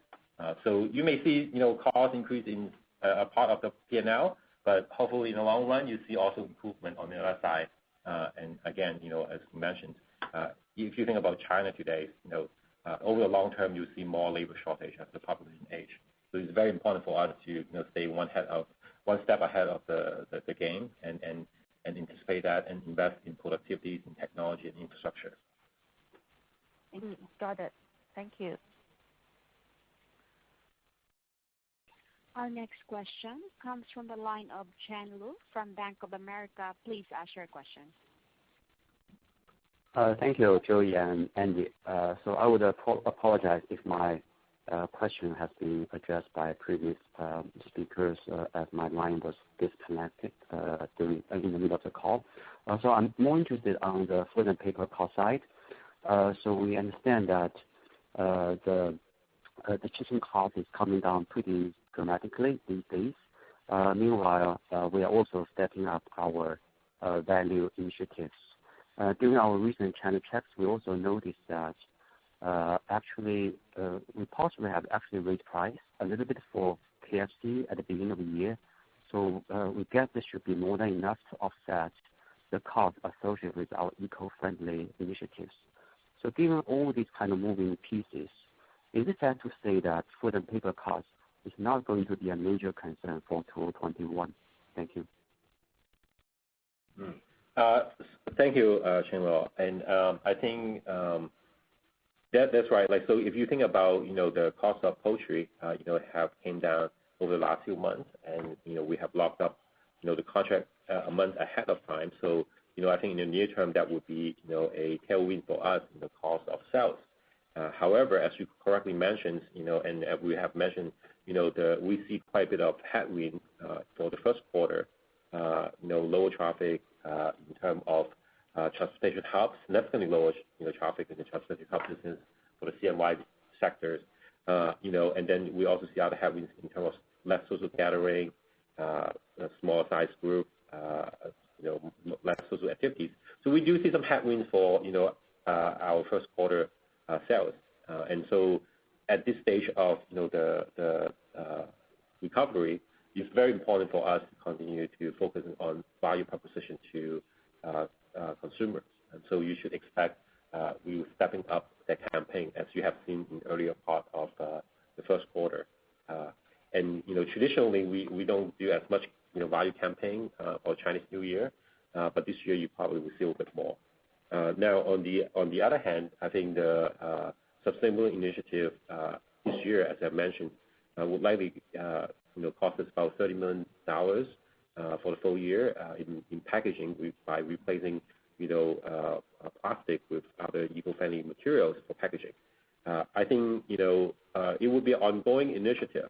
So you may see, cost increase in a part of the P&L, but hopefully in the long run, you see also improvement on the other side. And again, as mentioned, if you think about China today, over the long term, you see more labor shortage as the population age. So it's very important for us to stay one step ahead of the game and anticipate that and invest in productivities and technology and infrastructure. Got it. Thank you. Our next question comes from the line of Chen Lu from Bank of America. Please ask your question. Thank you, Joey and Andy. So I would apologize if my question has been addressed by previous speakers as my line was disconnected in the middle of the call. So I'm more interested on the food and paper cost side. So we understand that the chicken cost is coming down pretty dramatically these days. Meanwhile, we are also stepping up our value initiatives. During our recent channel checks, we also noticed that actually we possibly have actually raised price a little bit for KFC at the beginning of the year. So we guess this should be more than enough to offset the cost associated with our eco-friendly initiatives. So given all these kind of moving pieces, is it fair to say that food and paper cost is not going to be a major concern for 2021? Thank you. Thank you, Chen Luo. And I think that's right. Like, so if you think about, the cost of poultry, have came down over the last few months, and, we have locked up, the contract a month ahead of time. So, I think in the near term that would be, a tailwind for us in the cost of sales. However, as you correctly mentioned, and we have mentioned, we see quite a bit of headwind for the first quarter, lower traffic in terms of transportation hubs, significantly lower, traffic in the transportation hub business for the CNY sectors. And then we also see other headwinds in terms of less social gathering, small size group, less social activities. So we do see some headwinds for, our first quarter sales. And so at this stage of, the recovery, it's very important for us to continue to focus on value proposition to consumers. And so you should expect we will stepping up the campaign as you have seen in the earlier part of the first quarter. And traditionally we don't do as much value campaign for Chinese New Year, but this year you probably will see a little bit more. Now on the other hand, I think the sustainability initiative this year, as I mentioned, would likely cost us about $30 million for the full year in packaging by replacing plastic with other eco-friendly materials for packaging. I think it will be an ongoing initiative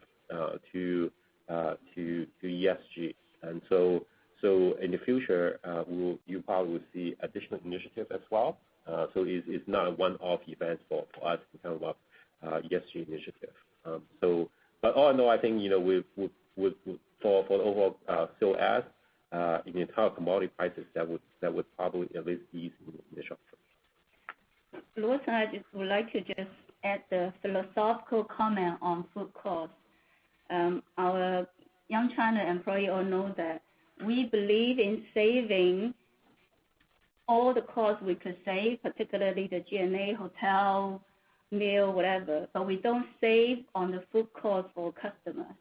to ESG, and so in the future you probably will see additional initiatives as well. So it's not a one-off event for us in terms of ESG initiative. But all in all, I think for the overall still as in the entire commodity prices that would probably at least ease in the short term. Louis, I just would like to just add the philosophical comment on food costs. Our Young China employee all know that we believe in saving all the costs we could save, particularly the G&A, hotel, meal, whatever, but we don't save on the food cost for customers.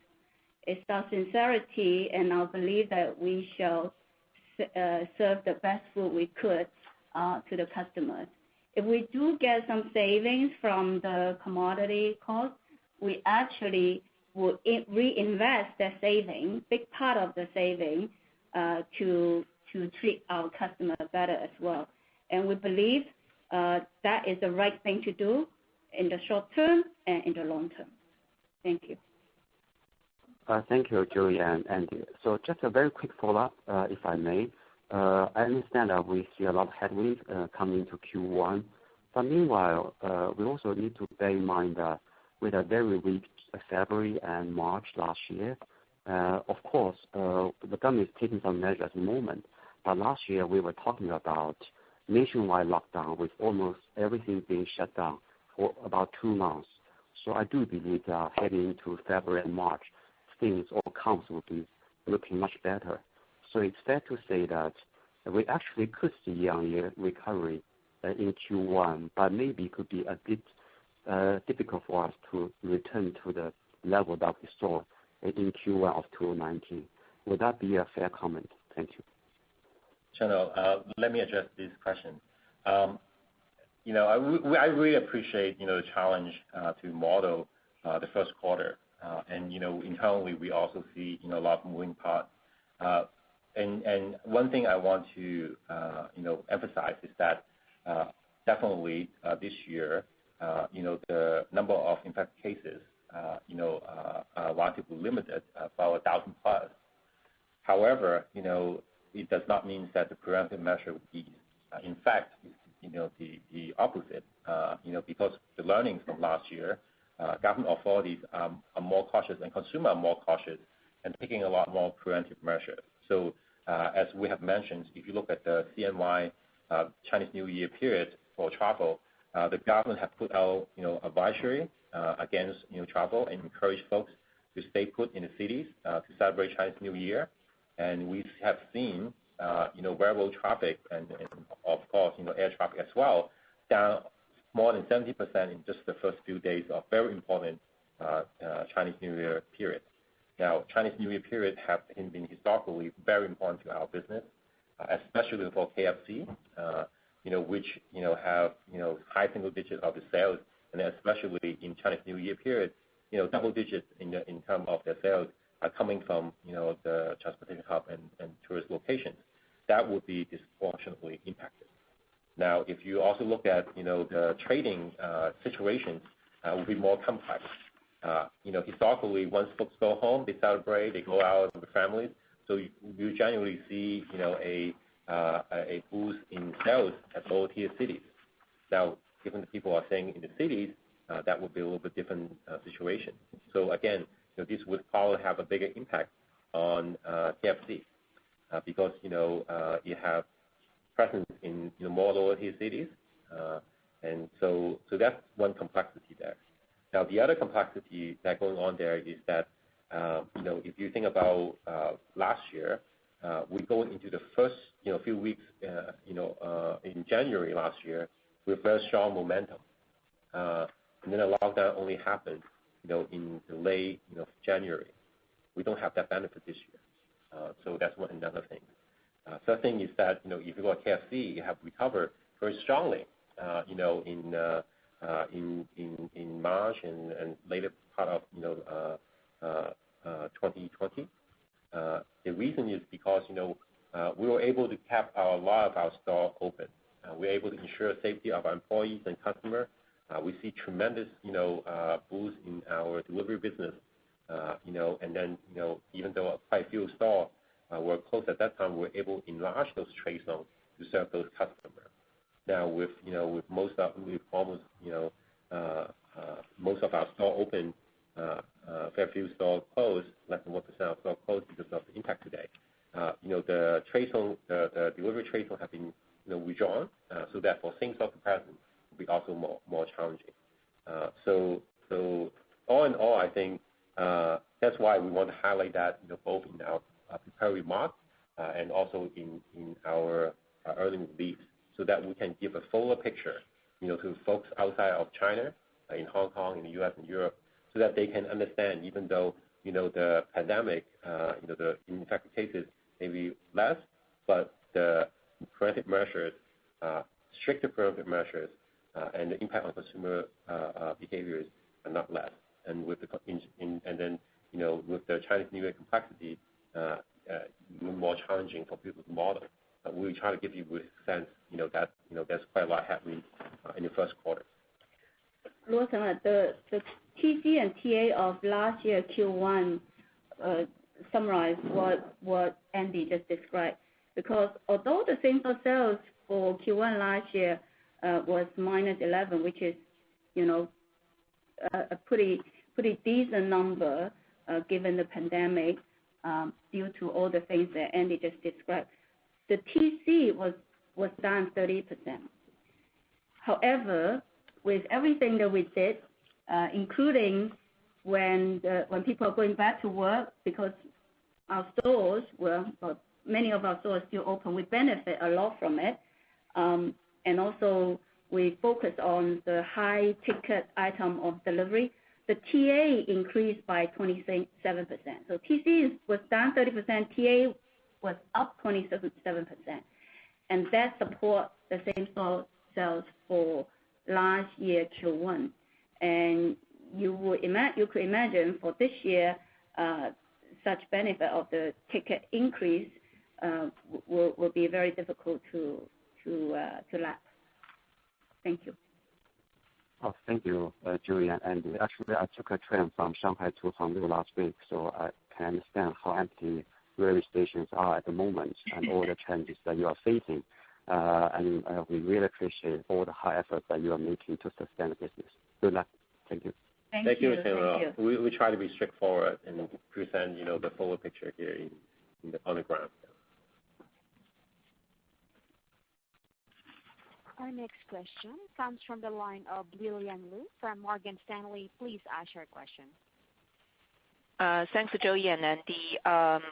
It's our sincerity and our belief that we shall serve the best food we could to the customers. If we do get some savings from the commodity cost, we actually would reinvest that saving, big part of the saving, to treat our customers better as well. And we believe that is the right thing to do in the short term and in the long term. Thank you. Thank you, Joey and Andy. So just a very quick follow-up, if I may. I understand that we see a lot of headwinds coming into Q1, but meanwhile, we also need to bear in mind that with a very weak February and March last year, of course, the government is taking some measures at the moment, but last year we were talking about nationwide lockdown with almost everything being shut down for about 2 months. So I do believe that heading into February and March, things or counts will be looking much better. So it's fair to say that we actually could see year-on-year recovery in Q1, but maybe it could be a bit difficult for us to return to the level that we saw in Q1 of 2019. Would that be a fair comment? Thank you. Channel, let me address this question. I really appreciate the challenge to model the first quarter, and internally we also see a lot of moving parts. And one thing I want to emphasize is that definitely this year the number of infected cases, relatively limited, about 1,000 plus. However, it does not mean that the preventive measure will ease. In fact, the opposite. Because the learnings from last year, government authorities are more cautious and consumers are more cautious and taking a lot more preventive measures. So, as we have mentioned, if you look at the CNY Chinese New Year period for travel, the government have put out advisory against travel and encourage folks to stay put in the cities to celebrate Chinese New Year. And we have seen railroad traffic and of course air traffic as well down more than 70% in just the first few days of very important Chinese New Year period. Now, Chinese New Year period have been historically very important to our business, especially for KFC, which have high single digit of the sales, and especially in Chinese New Year period, double digits in terms of their sales are coming from the transportation hub and tourist locations. That would be disproportionately impacted. Now, if you also look at the trading situations, will be more complex. Historically, once folks go home, they celebrate, they go out with families. So you generally see a boost in sales at lower tier cities. Now, given the people are staying in the cities, that would be a little bit different situation. So again, this would probably have a bigger impact on KFC because you have presence in more lower tier cities, and so that's one complexity there. Now, the other complexity that going on there is that if you think about last year, we go into the first few weeks in January last year with very strong momentum, and then a lockdown only happened in the late January. We don't have that benefit this year, so that's another thing. Third thing is that if you go at KFC, you have recovered very strongly in March and later part of 2020. The reason is because we were able to keep a lot of our store open. We were able to ensure safety of our employees and customers. We see tremendous boost in our delivery business, and then even though quite a few stores were closed at that time, we were able to enlarge those trade zones to serve those customers. Now with most of our store open, very few stores closed, less than 1% of stores closed because of the impact today. The trade zone, the delivery trade zone have been withdrawn, so therefore same-store comparison will be also more challenging. So all in all, I think that's why we want to highlight that both in our prepared remarks and also in our earnings release, so that we can give a fuller picture to folks outside of China, in Hong Kong, in the U.S. and Europe, so that they can understand, even though the pandemic, the infected cases may be less, but the preventive measures, stricter preventive measures, and the impact on consumer behaviors are not less. And with the with the Chinese New Year complexity, even more challenging for people to model. We try to give you a sense, that there's quite a lot happening in the first quarter. Lawson, the TC and TA of last year Q1 summarize what Andy just described. Because although the same-store sales for Q1 last year was -11, which is a pretty decent number given the pandemic, due to all the things that Andy just described. The TC was down 30%. However, with everything that we did, including when people are going back to work, because our stores many of our stores still open, we benefit a lot from it, and also we focus on the high ticket item of delivery. The TA increased by 27%. So TC was down 30%, TA was up 27%, and that supports the same-store sales for last year Q1. And you could imagine for this year, such benefit of the ticket increase will be very difficult to lap. Thank you. Thank you, Joey and Andy. Actually, I took a train from Shanghai to Hangzhou last week, so I can understand how empty railway stations are at the moment and all the challenges that you are facing. And we really appreciate all the hard effort that you are making to sustain the business. Good luck. Thank you. Thank you. We try to be straightforward and present, the fuller picture here on the ground. Our next question comes from the line of Lillian Lu from Morgan Stanley. Please ask your question. Thanks, Joey and Andy.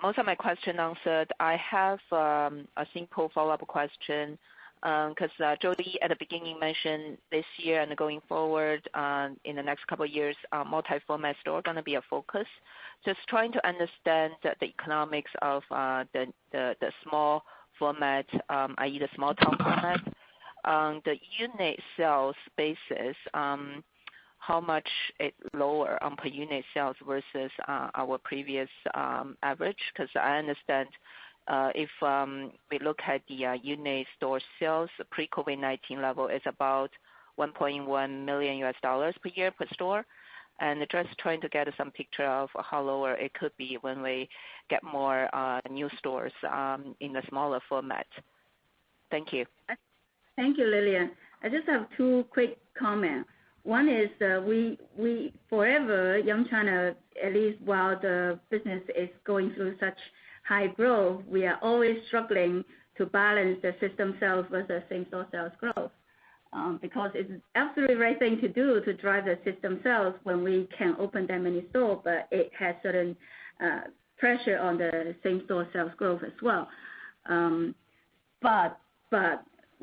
Most of my question answered. I have a simple follow-up question because Joey at the beginning mentioned this year and going forward in the next couple of years, multi-format store going to be a focus. Just trying to understand the economics of the small format, i.e. the small town format. The unit sales basis, how much it lower on per unit sales versus our previous average? Because I understand if we look at the unit store sales, pre-COVID-19 level is about $1.1 million per year per store. And just trying to get some picture of how lower it could be when we get more new stores in the smaller format. Thank you. Thank you, Lillian. I just have two quick comments. One is we forever, Yum China, at least while the business is going through such high growth, we are always struggling to balance the system sales versus same-store sales growth. Because it's absolutely the right thing to do to drive the system sales when we can open that many stores, but it has certain pressure on the same-store sales growth as well. But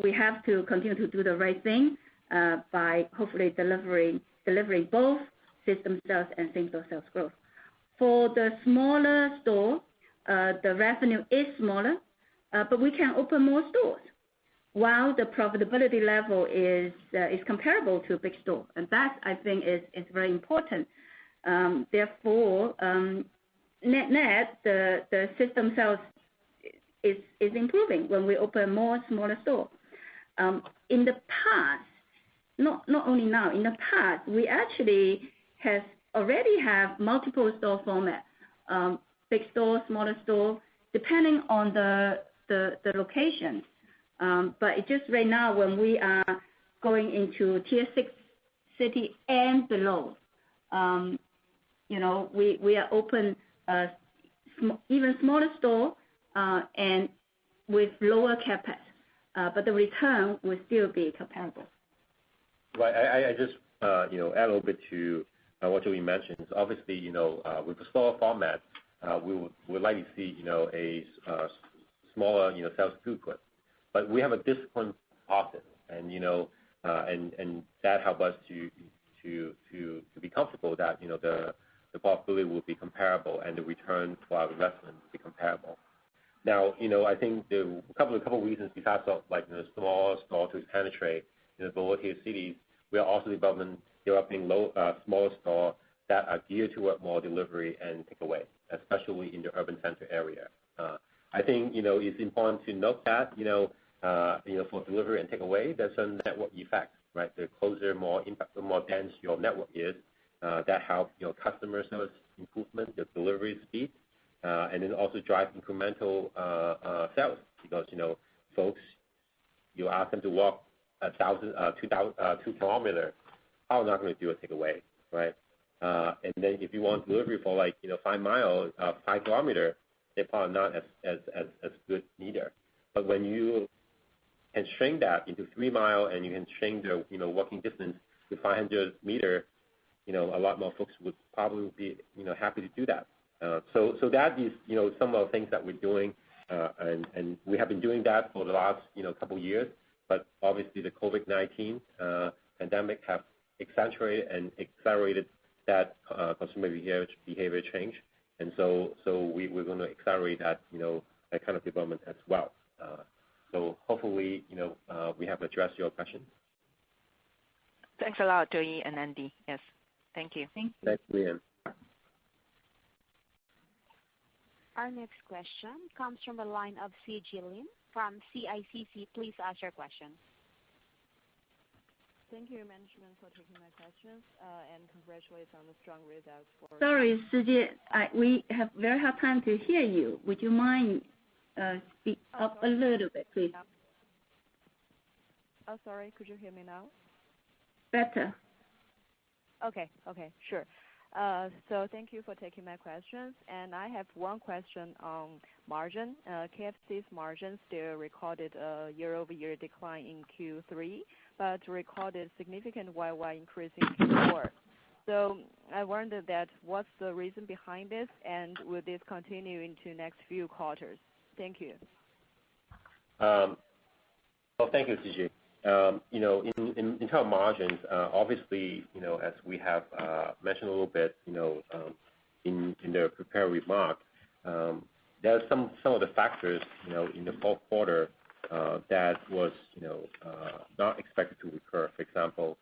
we have to continue to do the right thing by hopefully delivering both system sales and same-store sales growth. For the smaller store, the revenue is smaller, but we can open more stores while the profitability level is comparable to a big store. And that, I think, is very important. Therefore, net, the system sales is improving when we open more smaller stores. In the past, not only now, in the past, we actually already have multiple store formats, big store, smaller store, depending on the location. But it's just right now when we are going into tier 6 city and below, we are open even smaller store and with lower capex. But the return will still be comparable. Right. I just add a little bit to what Joey mentioned. Obviously, with the store format, we would like to see a smaller sales throughput. But we have a disciplined process, and that helps us to be comfortable that the profitability will be comparable and the return for our investment will be comparable. Now, I think there are a couple of reasons besides the small store to penetrate in the lower tier cities. We are also developing smaller stores that are geared toward more delivery and takeaway, especially in the urban center area. I think it's important to note that for delivery and takeaway, there's a network effect, right? The closer, more dense your network is, that helps your customer service improvement, your delivery speed. And then also drive incremental sales because folks, you ask them to walk 2 kilometers, how not going to do a takeaway, right? And then if you want delivery for 5 miles, 5 kilometers, they're probably not as good neither. But when you can shrink that into 3 miles and you can shrink the walking distance to 500 meters, a lot more folks would probably be happy to do that. So that is some of the things that we're doing, and we have been doing that for the last couple of years. But obviously the COVID-19 pandemic have accentuated and accelerated that consumer behavior change, and so we're going to accelerate that that kind of development as well. So hopefully we have addressed your question. Thanks a lot, Joey and Andy. Yes, thank you. Thank you. Thanks, Liam. Our next question comes from the line of CJ Lin from CICC. Please ask your question. Thank you, management, for taking my questions, and congratulations on the strong results for. Sorry, Sijie, we have very hard time to hear you. Would you mind speak up a little bit, please? Oh, sorry. Could you hear me now? Better. Okay, sure. So thank you for taking my questions, and I have one question on margin. KFC's margin still recorded a year-over-year decline in Q3, but recorded significant YY increase in Q4. So I wondered that what's the reason behind this, and will this continue into next few quarters? Thank you. Well, thank you, Sijie. In terms of margins, obviously, as we have mentioned a little bit, in the prepared remark, there are some of the factors, in the fourth quarter that was, not expected to recur. For example,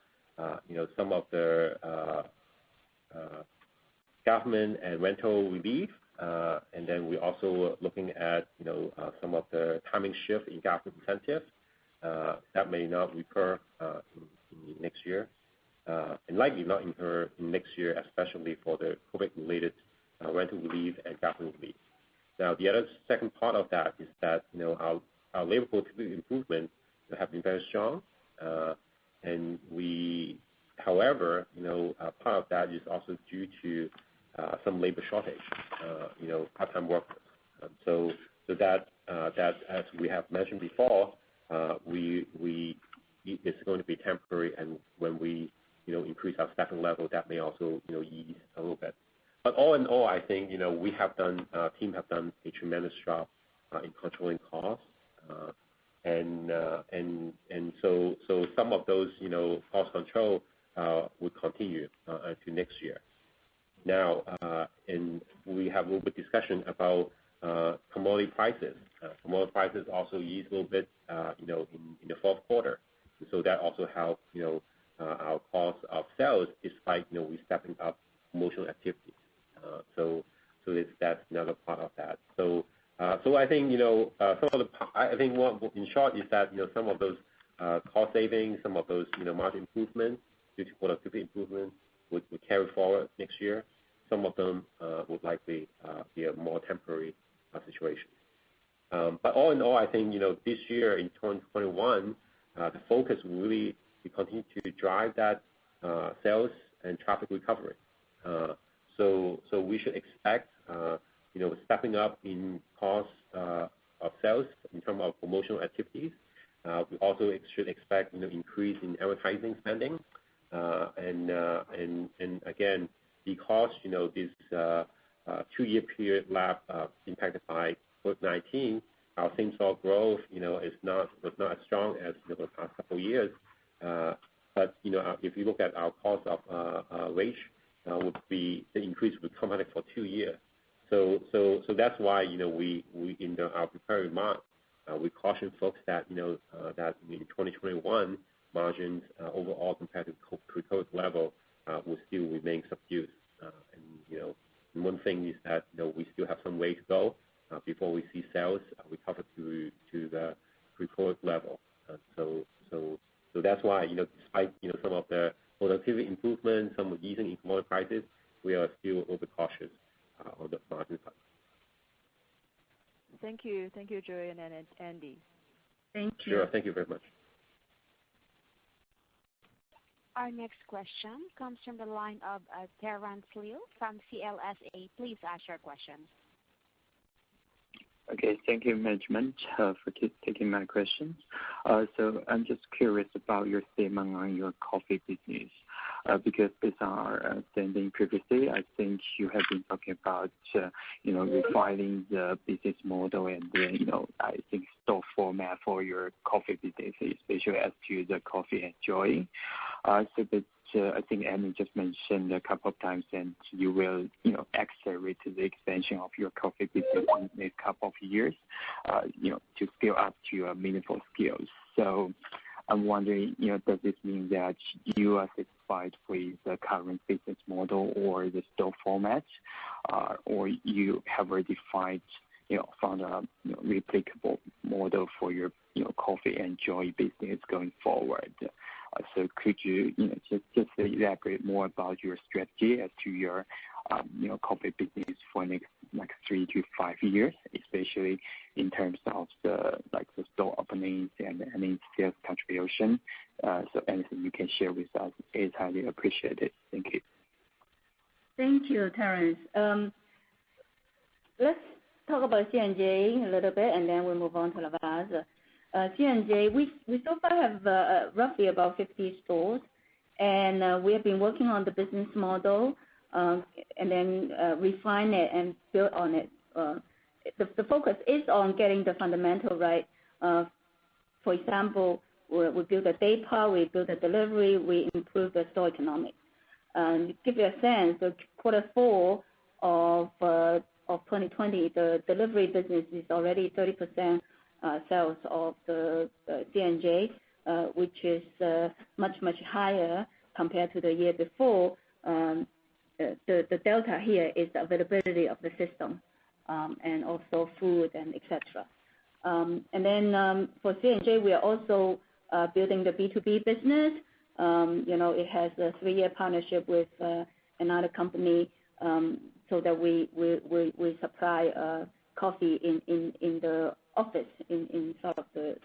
some of the government and rental relief, and then we also looking at, some of the timing shift in government incentives. That may not recur in next year, and likely not incur in next year, especially for the COVID-related rental relief and government relief. Now, the other second part of that is that our labor productivity improvement have been very strong, and however, part of that is also due to some labor shortage, part-time workers. So that as we have mentioned before, it's going to be temporary, and when we increase our staffing level, that may also ease a little bit. But all in all, I think team have done a tremendous job in controlling costs, and so some of those cost control will continue into next year. Now, and we have a little bit discussion about commodity prices. Commodity prices also ease a little bit, in the fourth quarter. So that also helped, our cost of sales despite, we stepping up promotional activities. So that's another part of that. So I think, I think what, in short, is that, some of those cost savings, some of those, margin improvements due to productivity improvements would carry forward next year. Some of them would likely be a more temporary situation. But all in all, I think, this year in 2021, the focus will really be continue to drive that sales and traffic recovery. So we should expect, stepping up in cost of sales in terms of promotional activities. We also should expect, increase in advertising spending. And again, because, this 2-year period lap impacted by COVID-19, our same-store growth, was not as strong as the past couple of years. But if you look at our cost of wage, the increase would come out for 2 years. So that's why we in our prepared remarks, we caution folks that that in 2021 margins overall compared to pre-COVID level will still remain subdued. And one thing is that we still have some way to go before we see sales recover to the pre-COVID level. So that's why despite some of the productivity improvements, some easing in commodity prices, we are still a little bit cautious on the margin side. Thank you, Joey and Andy. Thank you. Sure, thank you very much. Our next question comes from the line of Terrence Liu from CLSA. Please ask your question. Okay, thank you, management, for taking my questions. So I'm just curious about your statement on your coffee business, because based on our understanding previously, I think you have been talking about, refining the business model and then, I think store format for your coffee business, especially as to the coffee and joy. I think Annie just mentioned a couple of times, and you will, accelerate the expansion of your coffee business in the next couple of years, to scale up to a meaningful scale. So I'm wondering, does this mean that you are satisfied with the current business model or the store format, or you have already found a replicable model for your, coffee and joy business going forward? So could could you just elaborate more about your strategy as to your coffee business for next 3 to 5 years, especially in terms of the store openings and any sales contribution. So anything you can share with us is highly appreciated. Thank you. Thank you, Terence. Let's talk about C&J a little bit, and then we'll move on to Lavazza. C&J, we so far have roughly about 50 stores, and we have been working on the business model and then refine it and build on it. The focus is on getting the fundamental right. For example, we build a day part, we build a delivery, we improve the store economics. To give you a sense, the Q4 of 2020, the delivery business is already 30% sales of the C&J, which is much higher compared to the year before. The delta here is the availability of the system and also food and etc. And then for C&J, we are also building the B2B business. It has a 3-year partnership with another company so that we supply coffee in the office, in sort of the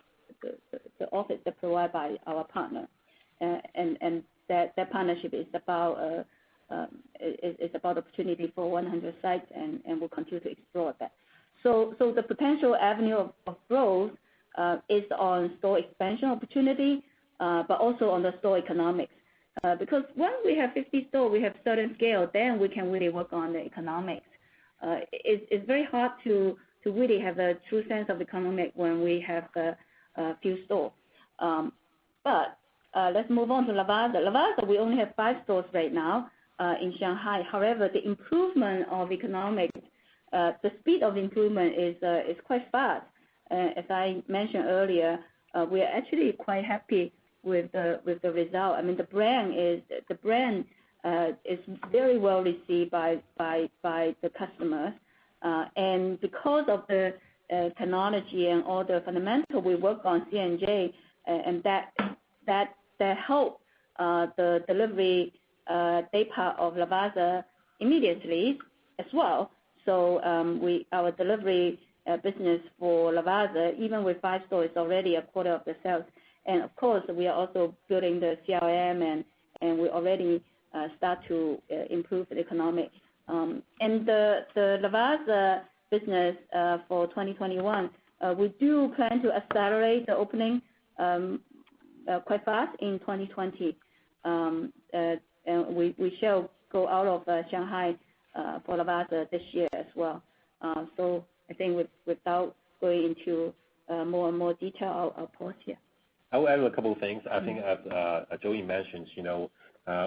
office that provided by our partner. And that partnership is about opportunity for 100 sites, and we'll continue to explore that. So the potential avenue of growth is on store expansion opportunity, but also on the store economics. Because when we have 50 stores, we have certain scale, then we can really work on the economics. It's very hard to really have a true sense of economic when we have a few stores. But let's move on to Lavazza. Lavazza, we only have 5 stores right now in Shanghai. However, the improvement of economics, the speed of improvement is quite fast. As I mentioned earlier, we are actually quite happy with the result. I mean, the brand is very well received by the customers, and because of the technology and all the fundamental we work on C&J, and that help the delivery day part of Lavazza immediately as well. So our delivery business for Lavazza, even with 5 stores, is already a quarter of the sales. And of course, we are also building the CRM, and we already start to improve the economics. And the Lavazza business for 2021, we do plan to accelerate the opening quite fast in 2020. And we shall go out of Shanghai for Lavazza this year as well. So I think without going into more and more detail, I'll pause here. I will add a couple of things. I think as Joey mentioned,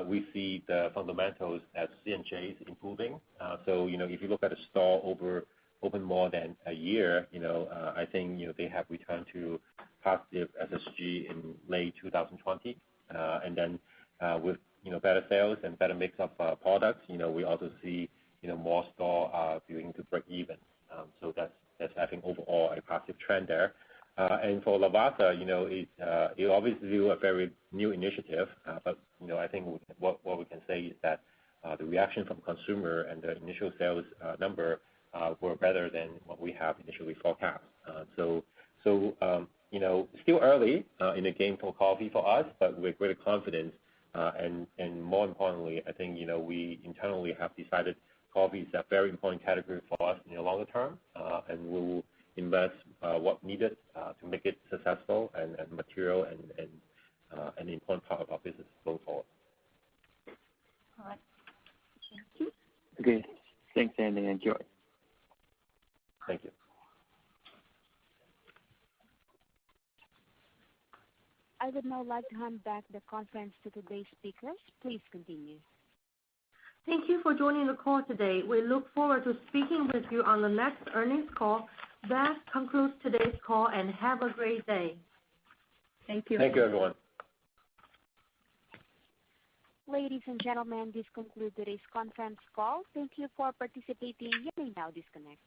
we see the fundamentals at C&J is improving. So if you look at a store open more than a year, I think they have returned to positive SSG in late 2020, and then with better sales and better mix of products, we also see more store beginning to break even. So that's I think overall a positive trend there. And for Lavazza, it obviously a very new initiative, but I think what we can say is that the reaction from consumer and the initial sales number were better than what we have initially forecast. So still early in the game for coffee for us, but we're very confident. And more importantly, I think we internally have decided coffee is a very important category for us in the longer term, and we will invest what needed to make it successful and material and an important part of our business going forward. All right. Thank you. Okay. Thanks, Andy and Joy. Thank you. I would now like to hand back the conference to today's speakers. Please continue. Thank you for joining the call today. We look forward to speaking with you on the next earnings call. That concludes today's call, and have a great day. Thank you. Thank you, everyone. Ladies and gentlemen, this concludes today's conference call. Thank you for participating. You may now disconnect.